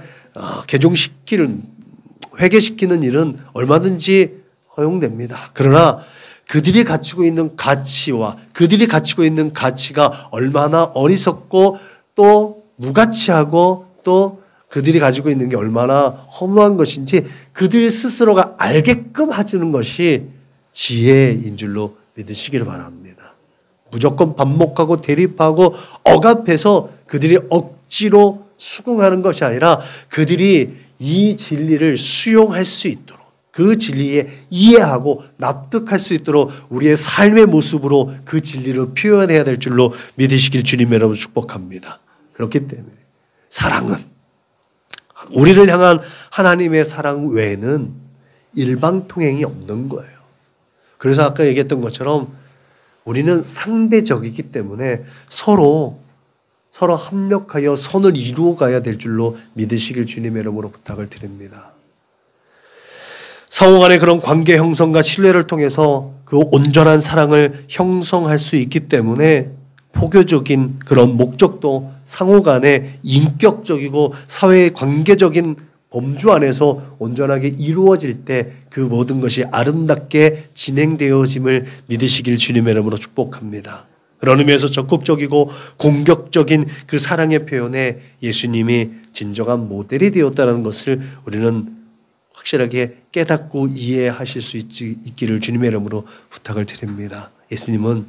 회개시키는 일은 얼마든지 허용됩니다. 그러나 그들이 가지고 있는 가치와 그들이 가지고 있는 가치가 얼마나 어리석고 또 무가치하고 또 그들이 가지고 있는 게 얼마나 허무한 것인지 그들 스스로가 알게끔 해주는 것이 지혜인 줄로 믿으시기를 바랍니다. 무조건 반목하고 대립하고 억압해서 그들이 억지로 수긍하는 것이 아니라 그들이 이 진리를 수용할 수 있도록 그 진리에 이해하고 납득할 수 있도록 우리의 삶의 모습으로 그 진리를 표현해야 될 줄로 믿으시길 주님 여러분 축복합니다. 그렇기 때문에 사랑은 우리를 향한 하나님의 사랑 외에는 일방통행이 없는 거예요. 그래서 아까 얘기했던 것처럼 우리는 상대적이기 때문에 서로 합력하여 선을 이루어 가야 될 줄로 믿으시길 주님의 이름으로 부탁을 드립니다. 상호 간의 그런 관계 형성과 신뢰를 통해서 그 온전한 사랑을 형성할 수 있기 때문에 포교적인 그런 목적도 상호 간의 인격적이고 사회 관계적인 범주 안에서 온전하게 이루어질 때 그 모든 것이 아름답게 진행되어짐을 믿으시길 주님의 이름으로 축복합니다. 그런 의미에서 적극적이고 공격적인 그 사랑의 표현에 예수님이 진정한 모델이 되었다는 것을 우리는 확실하게 깨닫고 이해하실 수 있기를 주님의 이름으로 부탁을 드립니다. 예수님은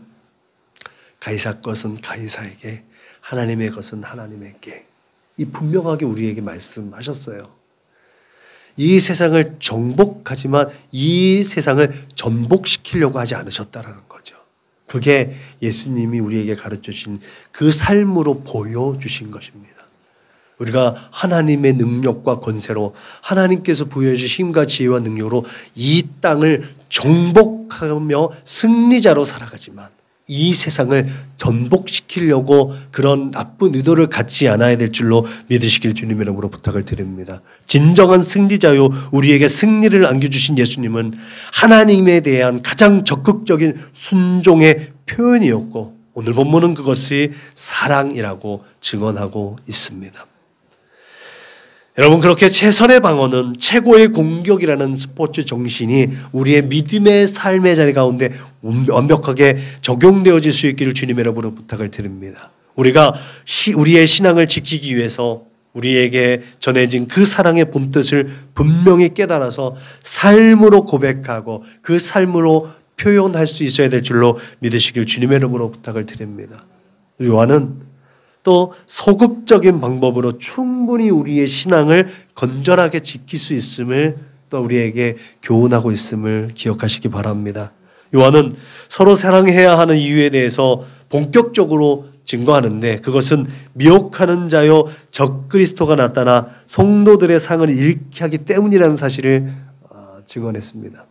가이사 것은 가이사에게, 하나님의 것은 하나님에게, 이 분명하게 우리에게 말씀하셨어요. 이 세상을 정복하지만 이 세상을 전복시키려고 하지 않으셨다는 거죠. 그게 예수님이 우리에게 가르쳐주신 그 삶으로 보여주신 것입니다. 우리가 하나님의 능력과 권세로, 하나님께서 부여해 주신 힘과 지혜와 능력으로 이 땅을 정복하며 승리자로 살아가지만 이 세상을 전복시키려고 그런 나쁜 의도를 갖지 않아야 될 줄로 믿으시길 주님의 이름으로 부탁을 드립니다. 진정한 승리자요, 우리에게 승리를 안겨주신 예수님은 하나님에 대한 가장 적극적인 순종의 표현이었고, 오늘 본문은 그것이 사랑이라고 증언하고 있습니다. 여러분, 그렇게 최선의 방어는 최고의 공격이라는 스포츠 정신이 우리의 믿음의 삶의 자리 가운데 완벽하게 적용되어질 수 있기를 주님의 이름으로 부탁을 드립니다. 우리가 우리의 신앙을 지키기 위해서 우리에게 전해진 그 사랑의 본뜻을 분명히 깨달아서 삶으로 고백하고 그 삶으로 표현할 수 있어야 될 줄로 믿으시길 주님의 이름으로 부탁을 드립니다. 요한은 또 소극적인 방법으로 충분히 우리의 신앙을 건전하게 지킬 수 있음을 또 우리에게 교훈하고 있음을 기억하시기 바랍니다. 요한은 서로 사랑해야 하는 이유에 대해서 본격적으로 증거하는데, 그것은 미혹하는 자요 적그리스도가 나타나 성도들의 상을 잃게 하기 때문이라는 사실을 증언했습니다.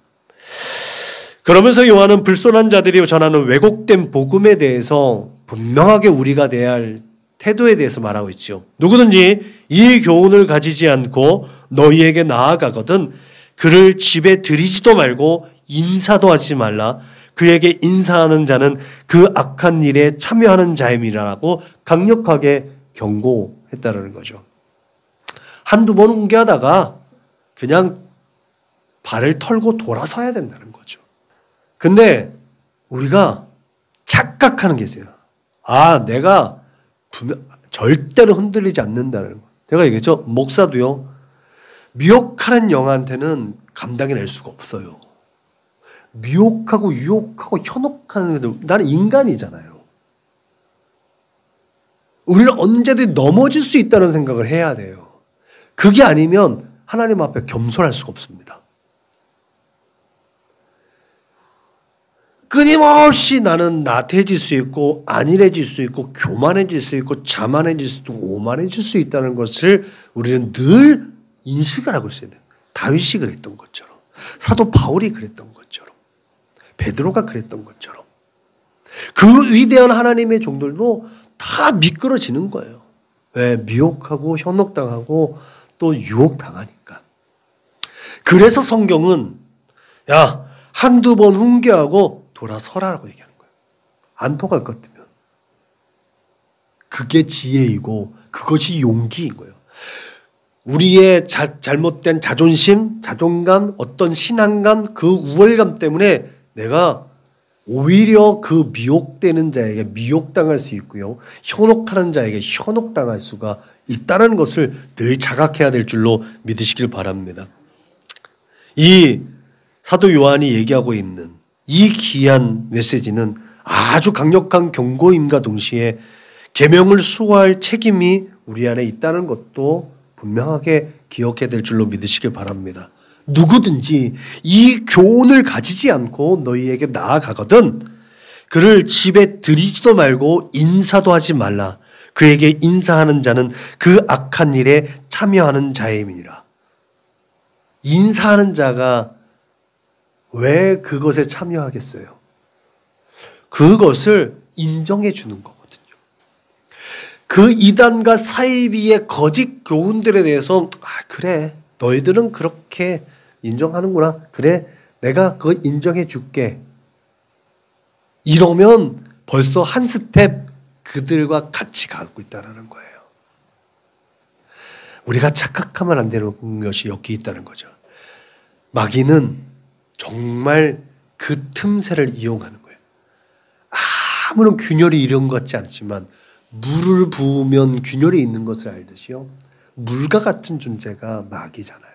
그러면서 요한은 불손한 자들이 전하는 왜곡된 복음에 대해서 분명하게 우리가 대해야 할 태도에 대해서 말하고 있죠. 누구든지 이 교훈을 가지지 않고 너희에게 나아가거든 그를 집에 들이지도 말고 인사도 하지 말라. 그에게 인사하는 자는 그 악한 일에 참여하는 자임이라고 강력하게 경고했다는 거죠. 한두 번 웅계하다가 그냥 발을 털고 돌아서야 된다는 거죠. 근데 우리가 착각하는 게 있어요. 내가 절대로 흔들리지 않는다는 거. 제가 얘기했죠. 목사도요, 미혹하는 영한테는 감당해낼 수가 없어요. 미혹하고 유혹하고 현혹하는 애들, 나는 인간이잖아요. 우리는 언제든 넘어질 수 있다는 생각을 해야 돼요. 그게 아니면 하나님 앞에 겸손할 수가 없습니다. 끊임없이 나는 나태해질 수 있고 안일해질 수 있고 교만해질 수 있고 자만해질 수 있고 오만해질 수 있다는 것을 우리는 늘 인식을 하고 있어야 돼요. 다윗이 그랬던 것처럼, 사도 바울이 그랬던 것처럼, 베드로가 그랬던 것처럼 그 위대한 하나님의 종들도 다 미끄러지는 거예요. 왜? 미혹하고 현혹당하고 또 유혹당하니까. 그래서 성경은 한두 번 훈계하고 돌아서라라고 얘기하는 거예요. 안 통할 것 같으면. 그게 지혜이고 그것이 용기인 거예요. 우리의 잘못된 자존심, 자존감, 어떤 신앙감, 그 우월감 때문에 내가 오히려 그 미혹되는 자에게 미혹당할 수 있고요. 현혹하는 자에게 현혹당할 수가 있다는 것을 늘 자각해야 될 줄로 믿으시길 바랍니다. 이 사도 요한이 얘기하고 있는 이 귀한 메시지는 아주 강력한 경고임과 동시에 계명을 수호할 책임이 우리 안에 있다는 것도 분명하게 기억해야 될 줄로 믿으시길 바랍니다. 누구든지 이 교훈을 가지지 않고 너희에게 나아가거든 그를 집에 들이지도 말고 인사도 하지 말라. 그에게 인사하는 자는 그 악한 일에 참여하는 자임이니라. 인사하는 자가 왜 그것에 참여하겠어요? 그것을 인정해 주는 거거든요. 그 이단과 사이비의 거짓 교훈들에 대해서 그래 너희들은 그렇게 인정하는구나. 그래, 내가 그거 인정해 줄게. 이러면 벌써 한 스텝 그들과 같이 가고 있다는 거예요. 우리가 착각하면 안 되는 것이 여기 있다는 거죠. 마귀는 정말 그 틈새를 이용하는 거예요. 아무런 균열이 이런 것 같지 않지만 물을 부으면 균열이 있는 것을 알듯이요. 물과 같은 존재가 마귀잖아요.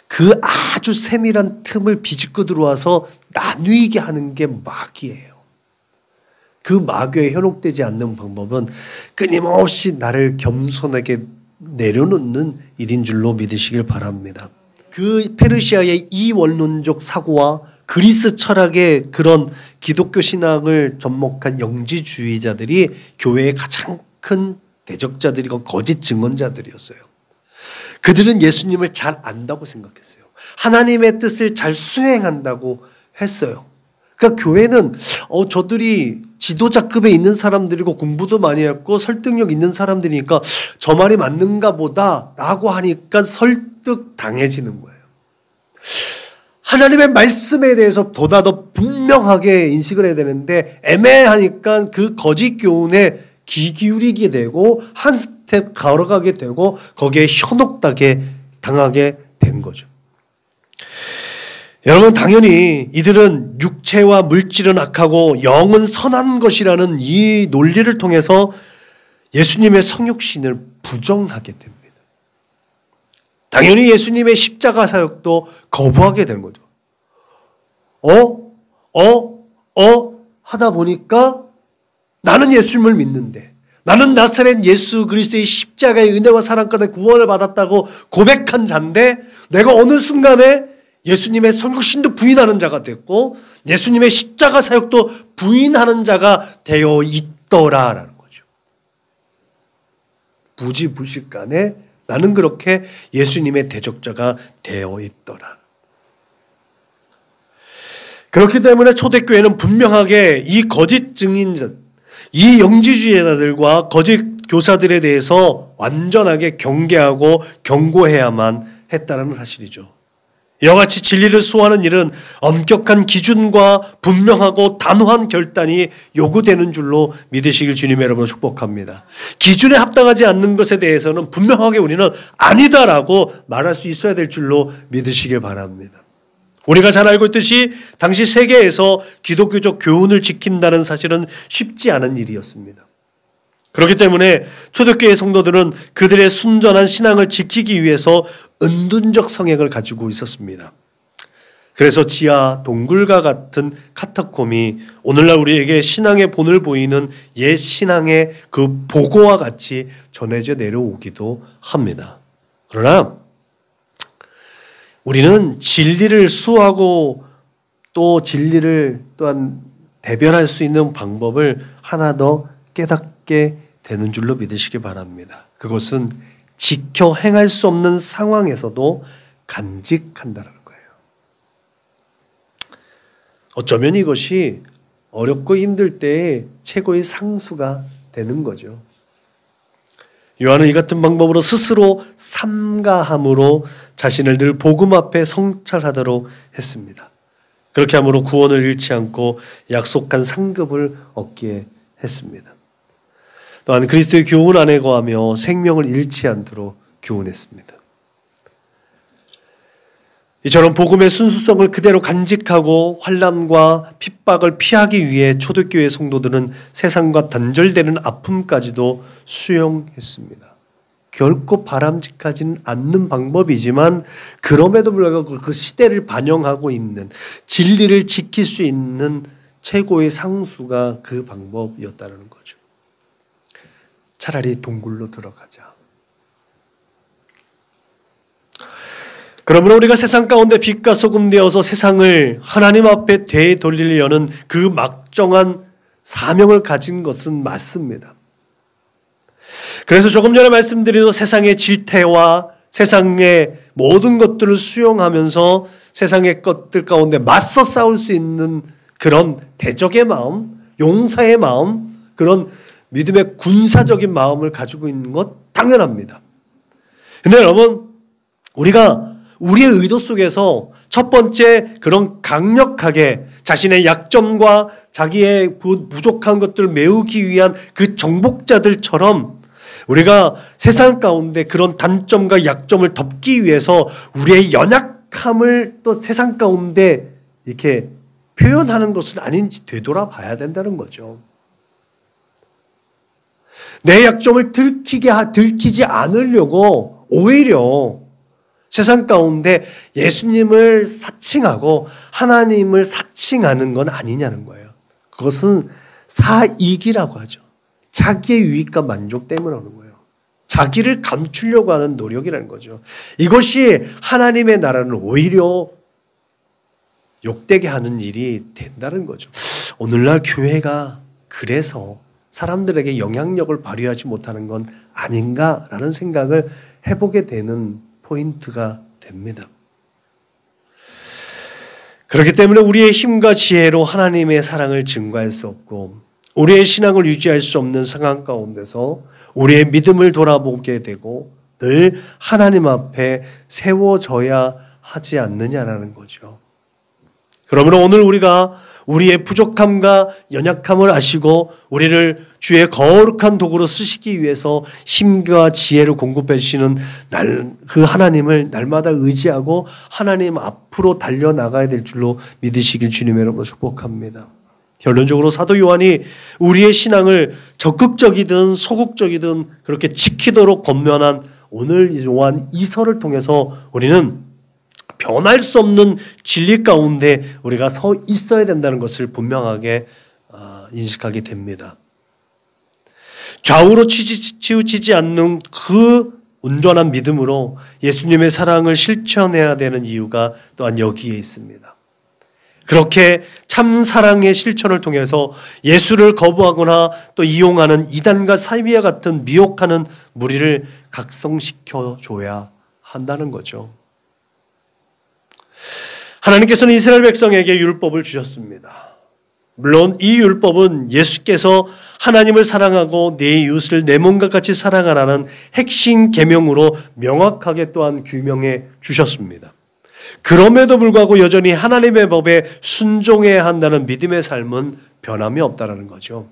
그 아주 세밀한 틈을 비집고 들어와서 나누게 하는 게 마귀예요. 그 마귀에 현혹되지 않는 방법은 끊임없이 나를 겸손하게 내려놓는 일인 줄로 믿으시길 바랍니다. 그 페르시아의 이원론적 사고와 그리스 철학의 그런 기독교 신앙을 접목한 영지주의자들이 교회의 가장 큰 대적자들이고 거짓 증언자들이었어요. 그들은 예수님을 잘 안다고 생각했어요. 하나님의 뜻을 잘 수행한다고 했어요. 그러니까 교회는 저들이 지도자급에 있는 사람들이고 공부도 많이 했고 설득력 있는 사람들이니까 저 말이 맞는가 보다라고 하니까 설득당해지는 거예요. 하나님의 말씀에 대해서 보다 더 분명하게 인식을 해야 되는데 애매하니까 그 거짓 교훈에 귀 기울이게 되고 한 스텝 걸어가게 되고 거기에 당하게 된 거죠. 여러분, 당연히 이들은 육체와 물질은 악하고 영은 선한 것이라는 이 논리를 통해서 예수님의 성육신을 부정하게 됩니다. 당연히 예수님의 십자가 사역도 거부하게 된 거죠. 하다 보니까 나는 예수님을 믿는데, 나는 나사렛 예수 그리스도의 십자가의 은혜와 사랑 가운데 구원을 받았다고 고백한 자인데 내가 어느 순간에 예수님의 성육신도 부인하는 자가 됐고 예수님의 십자가 사역도 부인하는 자가 되어 있더라라는 거죠. 부지불식간에 나는 그렇게 예수님의 대적자가 되어 있더라. 그렇기 때문에 초대교회는 분명하게 이 거짓 증인자, 이 영지주의자들과 거짓 교사들에 대해서 완전하게 경계하고 경고해야만 했다는 사실이죠. 이와 같이 진리를 수호하는 일은 엄격한 기준과 분명하고 단호한 결단이 요구되는 줄로 믿으시길 주님의 여러분을 축복합니다. 기준에 합당하지 않는 것에 대해서는 분명하게 우리는 아니다라고 말할 수 있어야 될 줄로 믿으시길 바랍니다. 우리가 잘 알고 있듯이 당시 세계에서 기독교적 교훈을 지킨다는 사실은 쉽지 않은 일이었습니다. 그렇기 때문에 초대교회 성도들은 그들의 순전한 신앙을 지키기 위해서 은둔적 성향을 가지고 있었습니다. 그래서 지하 동굴과 같은 카타콤이 오늘날 우리에게 신앙의 본을 보이는 옛 신앙의 그 보고와 같이 전해져 내려오기도 합니다. 그러나 우리는 진리를 수호하고 또 진리를 또한 대변할 수 있는 방법을 하나 더 깨닫게 되는 줄로 믿으시기 바랍니다. 그것은 지켜 행할 수 없는 상황에서도 간직한다는 거예요. 어쩌면 이것이 어렵고 힘들 때의 최고의 상수가 되는 거죠. 요한은 이 같은 방법으로 스스로 삼가함으로 자신을 늘 복음 앞에 성찰하도록 했습니다. 그렇게 함으로 구원을 잃지 않고 약속한 상급을 얻게 했습니다. 또한 그리스도의 교훈 안에 거하며 생명을 잃지 않도록 교훈했습니다. 이처럼 복음의 순수성을 그대로 간직하고 환난과 핍박을 피하기 위해 초대교회 성도들은 세상과 단절되는 아픔까지도 수용했습니다. 결코 바람직하지는 않는 방법이지만 그럼에도 불구하고 그 시대를 반영하고 있는 진리를 지킬 수 있는 최고의 상수가 그 방법이었다는 거죠. 차라리 동굴로 들어가자. 그러므로 우리가 세상 가운데 빛과 소금 되어서 세상을 하나님 앞에 되돌리려는 그 막정한 사명을 가진 것은 맞습니다. 그래서 조금 전에 말씀드린 세상의 질태와 세상의 모든 것들을 수용하면서 세상의 것들 가운데 맞서 싸울 수 있는 그런 대적의 마음, 용사의 마음, 그런 믿음의 군사적인 마음을 가지고 있는 것 당연합니다. 근데 여러분, 우리가 우리의 의도 속에서 첫 번째 그런 강력하게 자신의 약점과 자기의 부족한 것들을 메우기 위한 그 정복자들처럼 우리가 세상 가운데 그런 단점과 약점을 덮기 위해서 우리의 연약함을 또 세상 가운데 이렇게 표현하는 것은 아닌지 되돌아봐야 된다는 거죠. 내 약점을 들키지 않으려고 오히려 세상 가운데 예수님을 사칭하고 하나님을 사칭하는 건 아니냐는 거예요. 그것은 사익이라고 하죠. 자기의 유익과 만족 때문에 오는 거예요. 자기를 감추려고 하는 노력이라는 거죠. 이것이 하나님의 나라를 오히려 욕되게 하는 일이 된다는 거죠. 오늘날 교회가 그래서 사람들에게 영향력을 발휘하지 못하는 건 아닌가라는 생각을 해보게 되는 포인트가 됩니다. 그렇기 때문에 우리의 힘과 지혜로 하나님의 사랑을 증거할 수 없고 우리의 신앙을 유지할 수 없는 상황 가운데서 우리의 믿음을 돌아보게 되고 늘 하나님 앞에 세워져야 하지 않느냐라는 거죠. 그러므로 오늘 우리가 우리의 부족함과 연약함을 아시고 우리를 주의 거룩한 도구로 쓰시기 위해서 힘과 지혜를 공급해 주시는 그 하나님을 날마다 의지하고 하나님 앞으로 달려나가야 될 줄로 믿으시길 주님의 이름으로 축복합니다. 결론적으로 사도 요한이 우리의 신앙을 적극적이든 소극적이든 그렇게 지키도록 권면한 오늘 요한 2서를 통해서 우리는 변할 수 없는 진리 가운데 우리가 서 있어야 된다는 것을 분명하게 인식하게 됩니다. 좌우로 치우치지 않는 그 온전한 믿음으로 예수님의 사랑을 실천해야 되는 이유가 또한 여기에 있습니다. 그렇게 참 사랑의 실천을 통해서 예수를 거부하거나 또 이용하는 이단과 사이비와 같은 미혹하는 무리를 각성시켜 줘야 한다는 거죠. 하나님께서는 이스라엘 백성에게 율법을 주셨습니다. 물론 이 율법은 예수께서 하나님을 사랑하고 내 이웃을 내 몸과 같이 사랑하라는 핵심 계명으로 명확하게 또한 규명해 주셨습니다. 그럼에도 불구하고 여전히 하나님의 법에 순종해야 한다는 믿음의 삶은 변함이 없다는 거죠.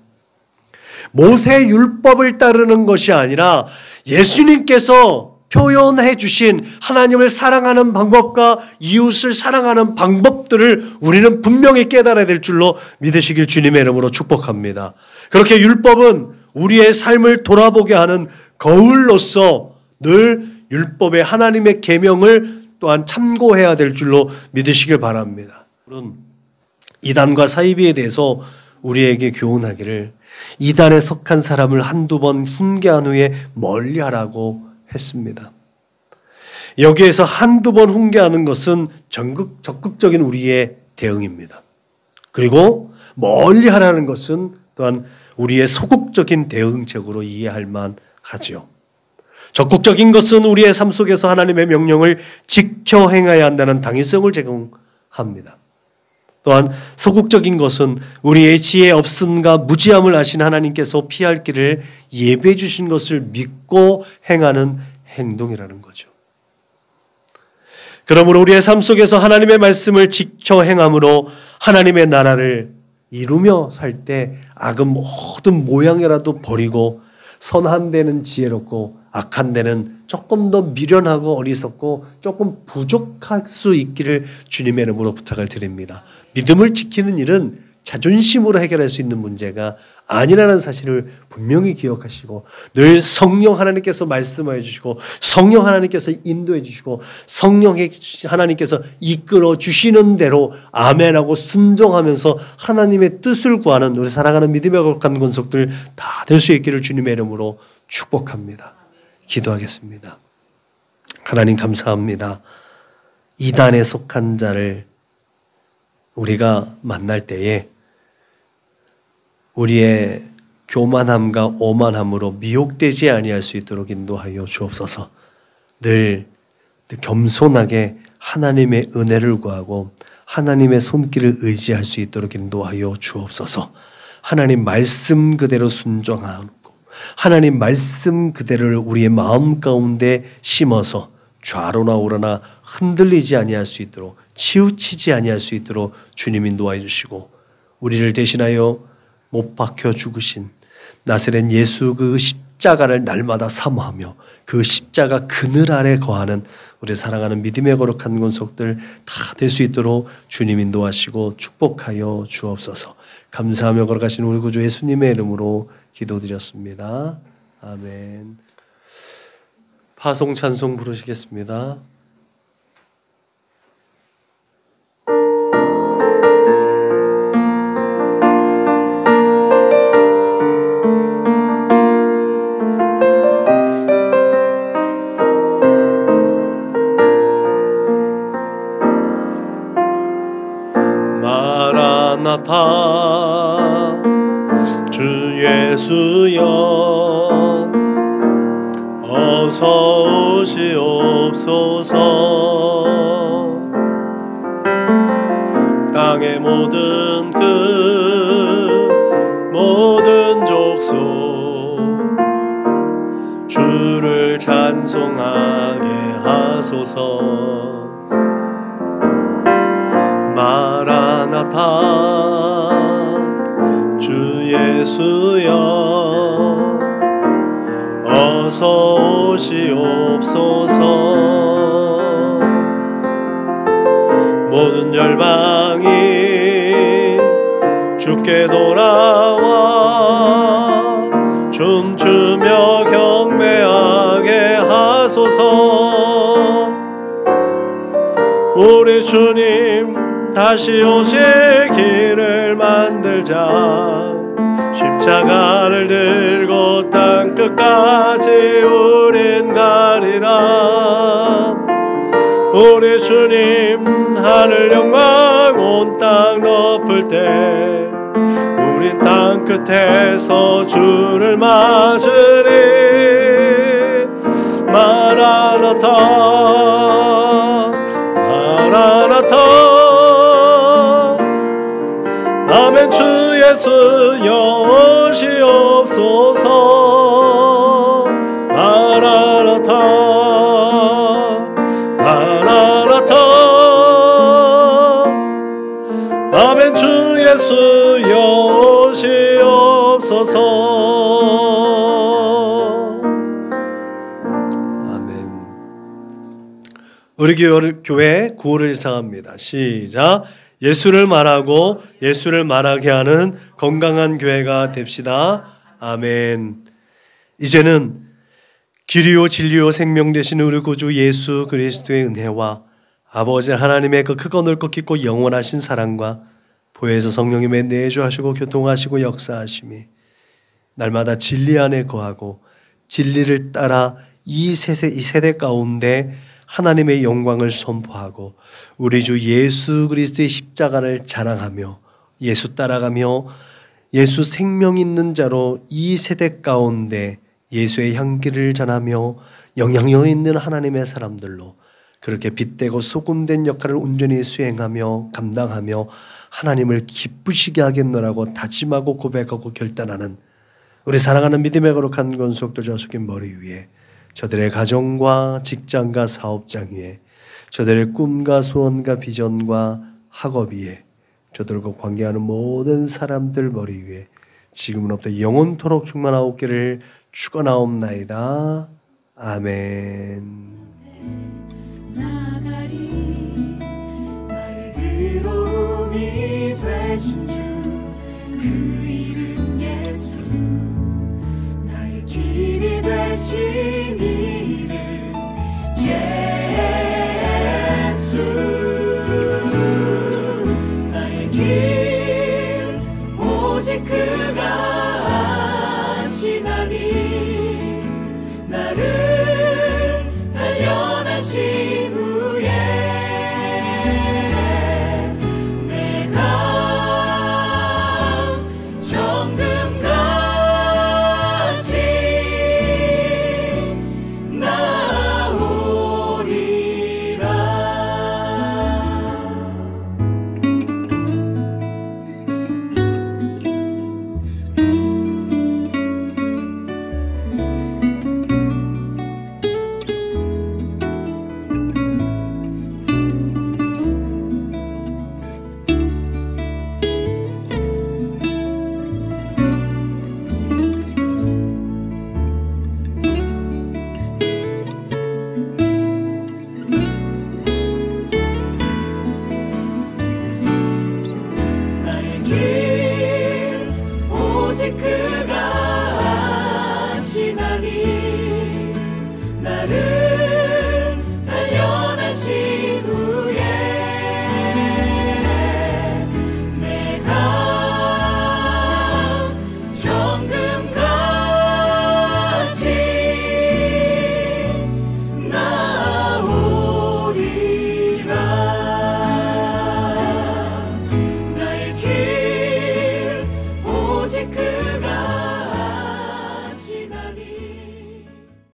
모세 율법을 따르는 것이 아니라 예수님께서 표현해 주신 하나님을 사랑하는 방법과 이웃을 사랑하는 방법들을 우리는 분명히 깨달아야 될 줄로 믿으시길 주님의 이름으로 축복합니다. 그렇게 율법은 우리의 삶을 돌아보게 하는 거울로서 늘 율법의 하나님의 계명을 또한 참고해야 될 줄로 믿으시길 바랍니다. 물론 이단과 사이비에 대해서 우리에게 교훈하기를 이단에 속한 사람을 한두 번 훈계한 후에 멀리하라고 했습니다. 여기에서 한두 번 훈계하는 것은 적극적인 우리의 대응입니다. 그리고 멀리 하라는 것은 또한 우리의 소극적인 대응책으로 이해할 만하죠. 적극적인 것은 우리의 삶 속에서 하나님의 명령을 지켜 행해야 한다는 당위성을 제공합니다. 또한 소극적인 것은 우리의 지혜 없음과 무지함을 아신 하나님께서 피할 길을 예배해 주신 것을 믿고 행하는 행동이라는 거죠. 그러므로 우리의 삶 속에서 하나님의 말씀을 지켜 행함으로 하나님의 나라를 이루며 살 때 악은 모든 모양이라도 버리고 선한 데는 지혜롭고 악한 데는 조금 더 미련하고 어리석고 조금 부족할 수 있기를 주님의 이름으로 부탁을 드립니다. 믿음을 지키는 일은 자존심으로 해결할 수 있는 문제가 아니라는 사실을 분명히 기억하시고 늘 성령 하나님께서 말씀해 주시고 성령 하나님께서 인도해 주시고 성령 하나님께서 이끌어 주시는 대로 아멘하고 순종하면서 하나님의 뜻을 구하는 우리 사랑하는 믿음의 거룩한 권속들 다 될 수 있기를 주님의 이름으로 축복합니다. 기도하겠습니다. 하나님 감사합니다. 이단에 속한 자를 우리가 만날 때에 우리의 교만함과 오만함으로 미혹되지 아니할 수 있도록 인도하여 주옵소서. 늘 겸손하게 하나님의 은혜를 구하고 하나님의 손길을 의지할 수 있도록 인도하여 주옵소서. 하나님 말씀 그대로 순종하고 하나님 말씀 그대로를 우리의 마음 가운데 심어서 좌로나 우로나 흔들리지 아니할 수 있도록, 치우치지 아니할 수 있도록 주님이 인도하여 주시고, 우리를 대신하여 못 박혀 죽으신 나사렛 예수 그 십자가를 날마다 사모하며 그 십자가 그늘 아래 거하는 우리 사랑하는 믿음의 거룩한 권속들 다 될 수 있도록 주님 인도하시고 축복하여 주옵소서. 감사하며 걸어가신 우리 구주 예수님의 이름으로 기도드렸습니다. 아멘. 파송 찬송 부르시겠습니다. 마라나타 주 예수여 어서 오시옵소서. 땅의 모든 끝 모든 족속 주를 찬송하게 하소서. 마라나타 주 예수여 어서 오시옵소서. 모든 열방이 주께 돌아와 춤추며 경배하게 하소서. 우리 주님 다시 오실 길을 만들자. 십자가를 들고 땅끝까지 우린 가리라. 우리 주님 하늘 영광 온 땅 덮을 때 우린 땅끝에서 주를 맞으리. 마라나타 마라나타 아멘. 주 예수여 오시옵소서. 마라나타 마라나타 아멘. 주 예수여 오시옵소서. 아멘. 우리 교회 구호를 시작합니다. 시작. 예수를 말하고 예수를 말하게 하는 건강한 교회가 됩시다. 아멘. 이제는 길이요 진리요 생명 되신 우리 구주 예수 그리스도의 은혜와 아버지 하나님의 그 크고 넓고 깊고 영원하신 사랑과 보혜사 성령님의 내주하시고 교통하시고 역사하심이 날마다 진리 안에 거하고 진리를 따라 이 세대 가운데 하나님의 영광을 선포하고 우리 주 예수 그리스도의 십자가를 자랑하며 예수 따라가며 예수 생명 있는 자로 이 세대 가운데 예수의 향기를 전하며 영향력 있는 하나님의 사람들로 그렇게 빛되고 소금된 역할을 온전히 수행하며 감당하며 하나님을 기쁘시게 하겠노라고 다짐하고 고백하고 결단하는 우리 사랑하는 믿음의 거룩한 권속들 저 숙인 머리 위에 저들의 가정과 직장과 사업장 위에 저들의 꿈과 소원과 비전과 학업 위에 저들과 관계하는 모든 사람들 머리 위에 지금으로부터 영원토록 충만하옵기를 축원하옵나이다. 아멘. 나가리 나의 의로움이 되신 주 그 이름 예수 나의 길이 되신 이름 예수 나의 길 오직 그가 아시나니 나를 단련하시